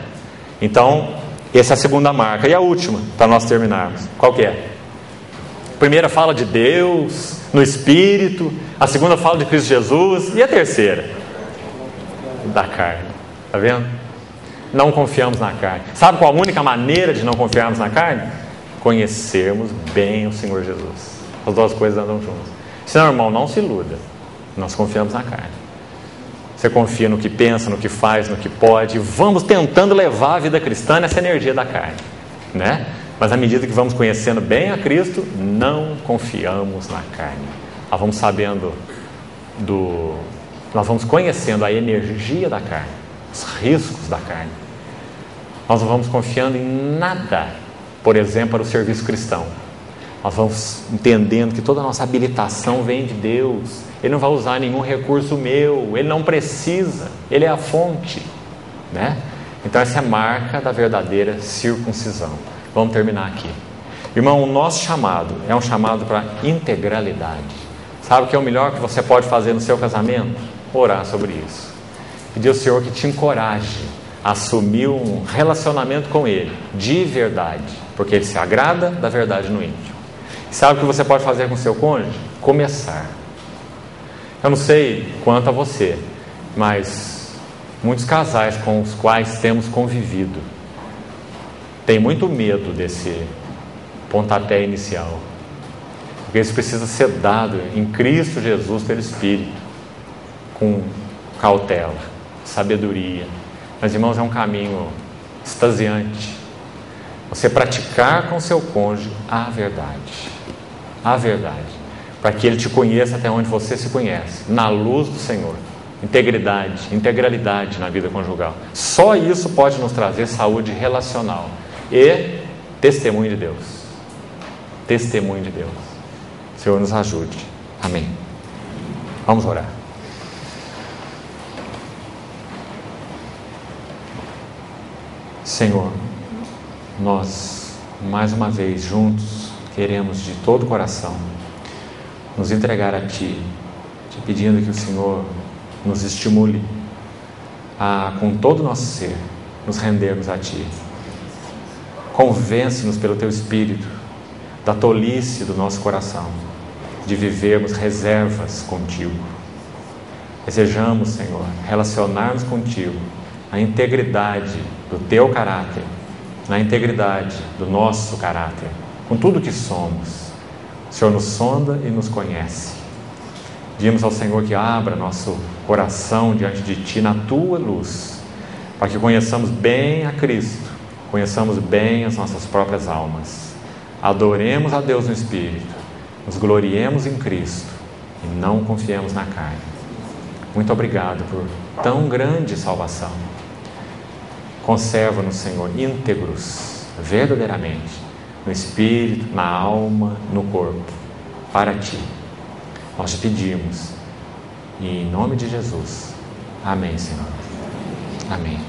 Então, essa é a segunda marca. E a última, para nós terminarmos, qual que é? A primeira fala de Deus, no Espírito. A segunda fala de Cristo Jesus. E a terceira? Da carne. Está vendo? Não confiamos na carne. Sabe qual a única maneira de não confiarmos na carne? Conhecermos bem o Senhor Jesus. As duas coisas andam juntas. Senão, irmão, não se iluda. Nós confiamos na carne. Você confia no que pensa, no que faz, no que pode. Vamos tentando levar a vida cristã nessa energia da carne, né? Mas à medida que vamos conhecendo bem a Cristo, não confiamos na carne. Nós vamos sabendo nós vamos conhecendo a energia da carne, os riscos da carne. Nós não vamos confiando em nada, por exemplo, para o serviço cristão. Nós vamos entendendo que toda a nossa habilitação vem de Deus. Ele não vai usar nenhum recurso meu, ele não precisa, ele é a fonte, né? Então essa é a marca da verdadeira circuncisão. Vamos terminar aqui. Irmão, o nosso chamado é um chamado para integralidade. Sabe o que é o melhor que você pode fazer no seu casamento? Orar sobre isso. Pedir ao Senhor que te encoraje a assumir um relacionamento com Ele de verdade, porque Ele se agrada da verdade no íntimo. Sabe o que você pode fazer com o seu cônjuge? Começar. Eu não sei quanto a você, mas muitos casais com os quais temos convivido têm muito medo desse pontapé inicial, porque isso precisa ser dado em Cristo Jesus pelo Espírito, com cautela, sabedoria. Mas, irmãos, é um caminho extasiante você praticar com o seu cônjuge a verdade, para que ele te conheça até onde você se conhece, na luz do Senhor. Integridade, integralidade na vida conjugal. Só isso pode nos trazer saúde relacional e testemunho de Deus. Testemunho de Deus. O Senhor nos ajude. Amém. Vamos orar. Senhor, nós mais uma vez juntos queremos de todo o coração nos entregar a Ti, te pedindo que o Senhor nos estimule a, com todo o nosso ser, nos rendermos a Ti. Convence-nos pelo Teu Espírito da tolice do nosso coração, de vivermos reservas contigo. Desejamos, Senhor, relacionar-nos contigo na integridade do Teu caráter, na integridade do nosso caráter, com tudo que somos. O Senhor nos sonda e nos conhece. Pedimos ao Senhor que abra nosso coração diante de Ti na Tua luz, para que conheçamos bem a Cristo, conheçamos bem as nossas próprias almas, adoremos a Deus no Espírito, nos gloriemos em Cristo e não confiemos na carne. Muito obrigado por tão grande salvação. Conserva-nos, Senhor, íntegros, verdadeiramente, no espírito, na alma, no corpo, para Ti. Nós te pedimos, e em nome de Jesus. Amém, Senhor. Amém.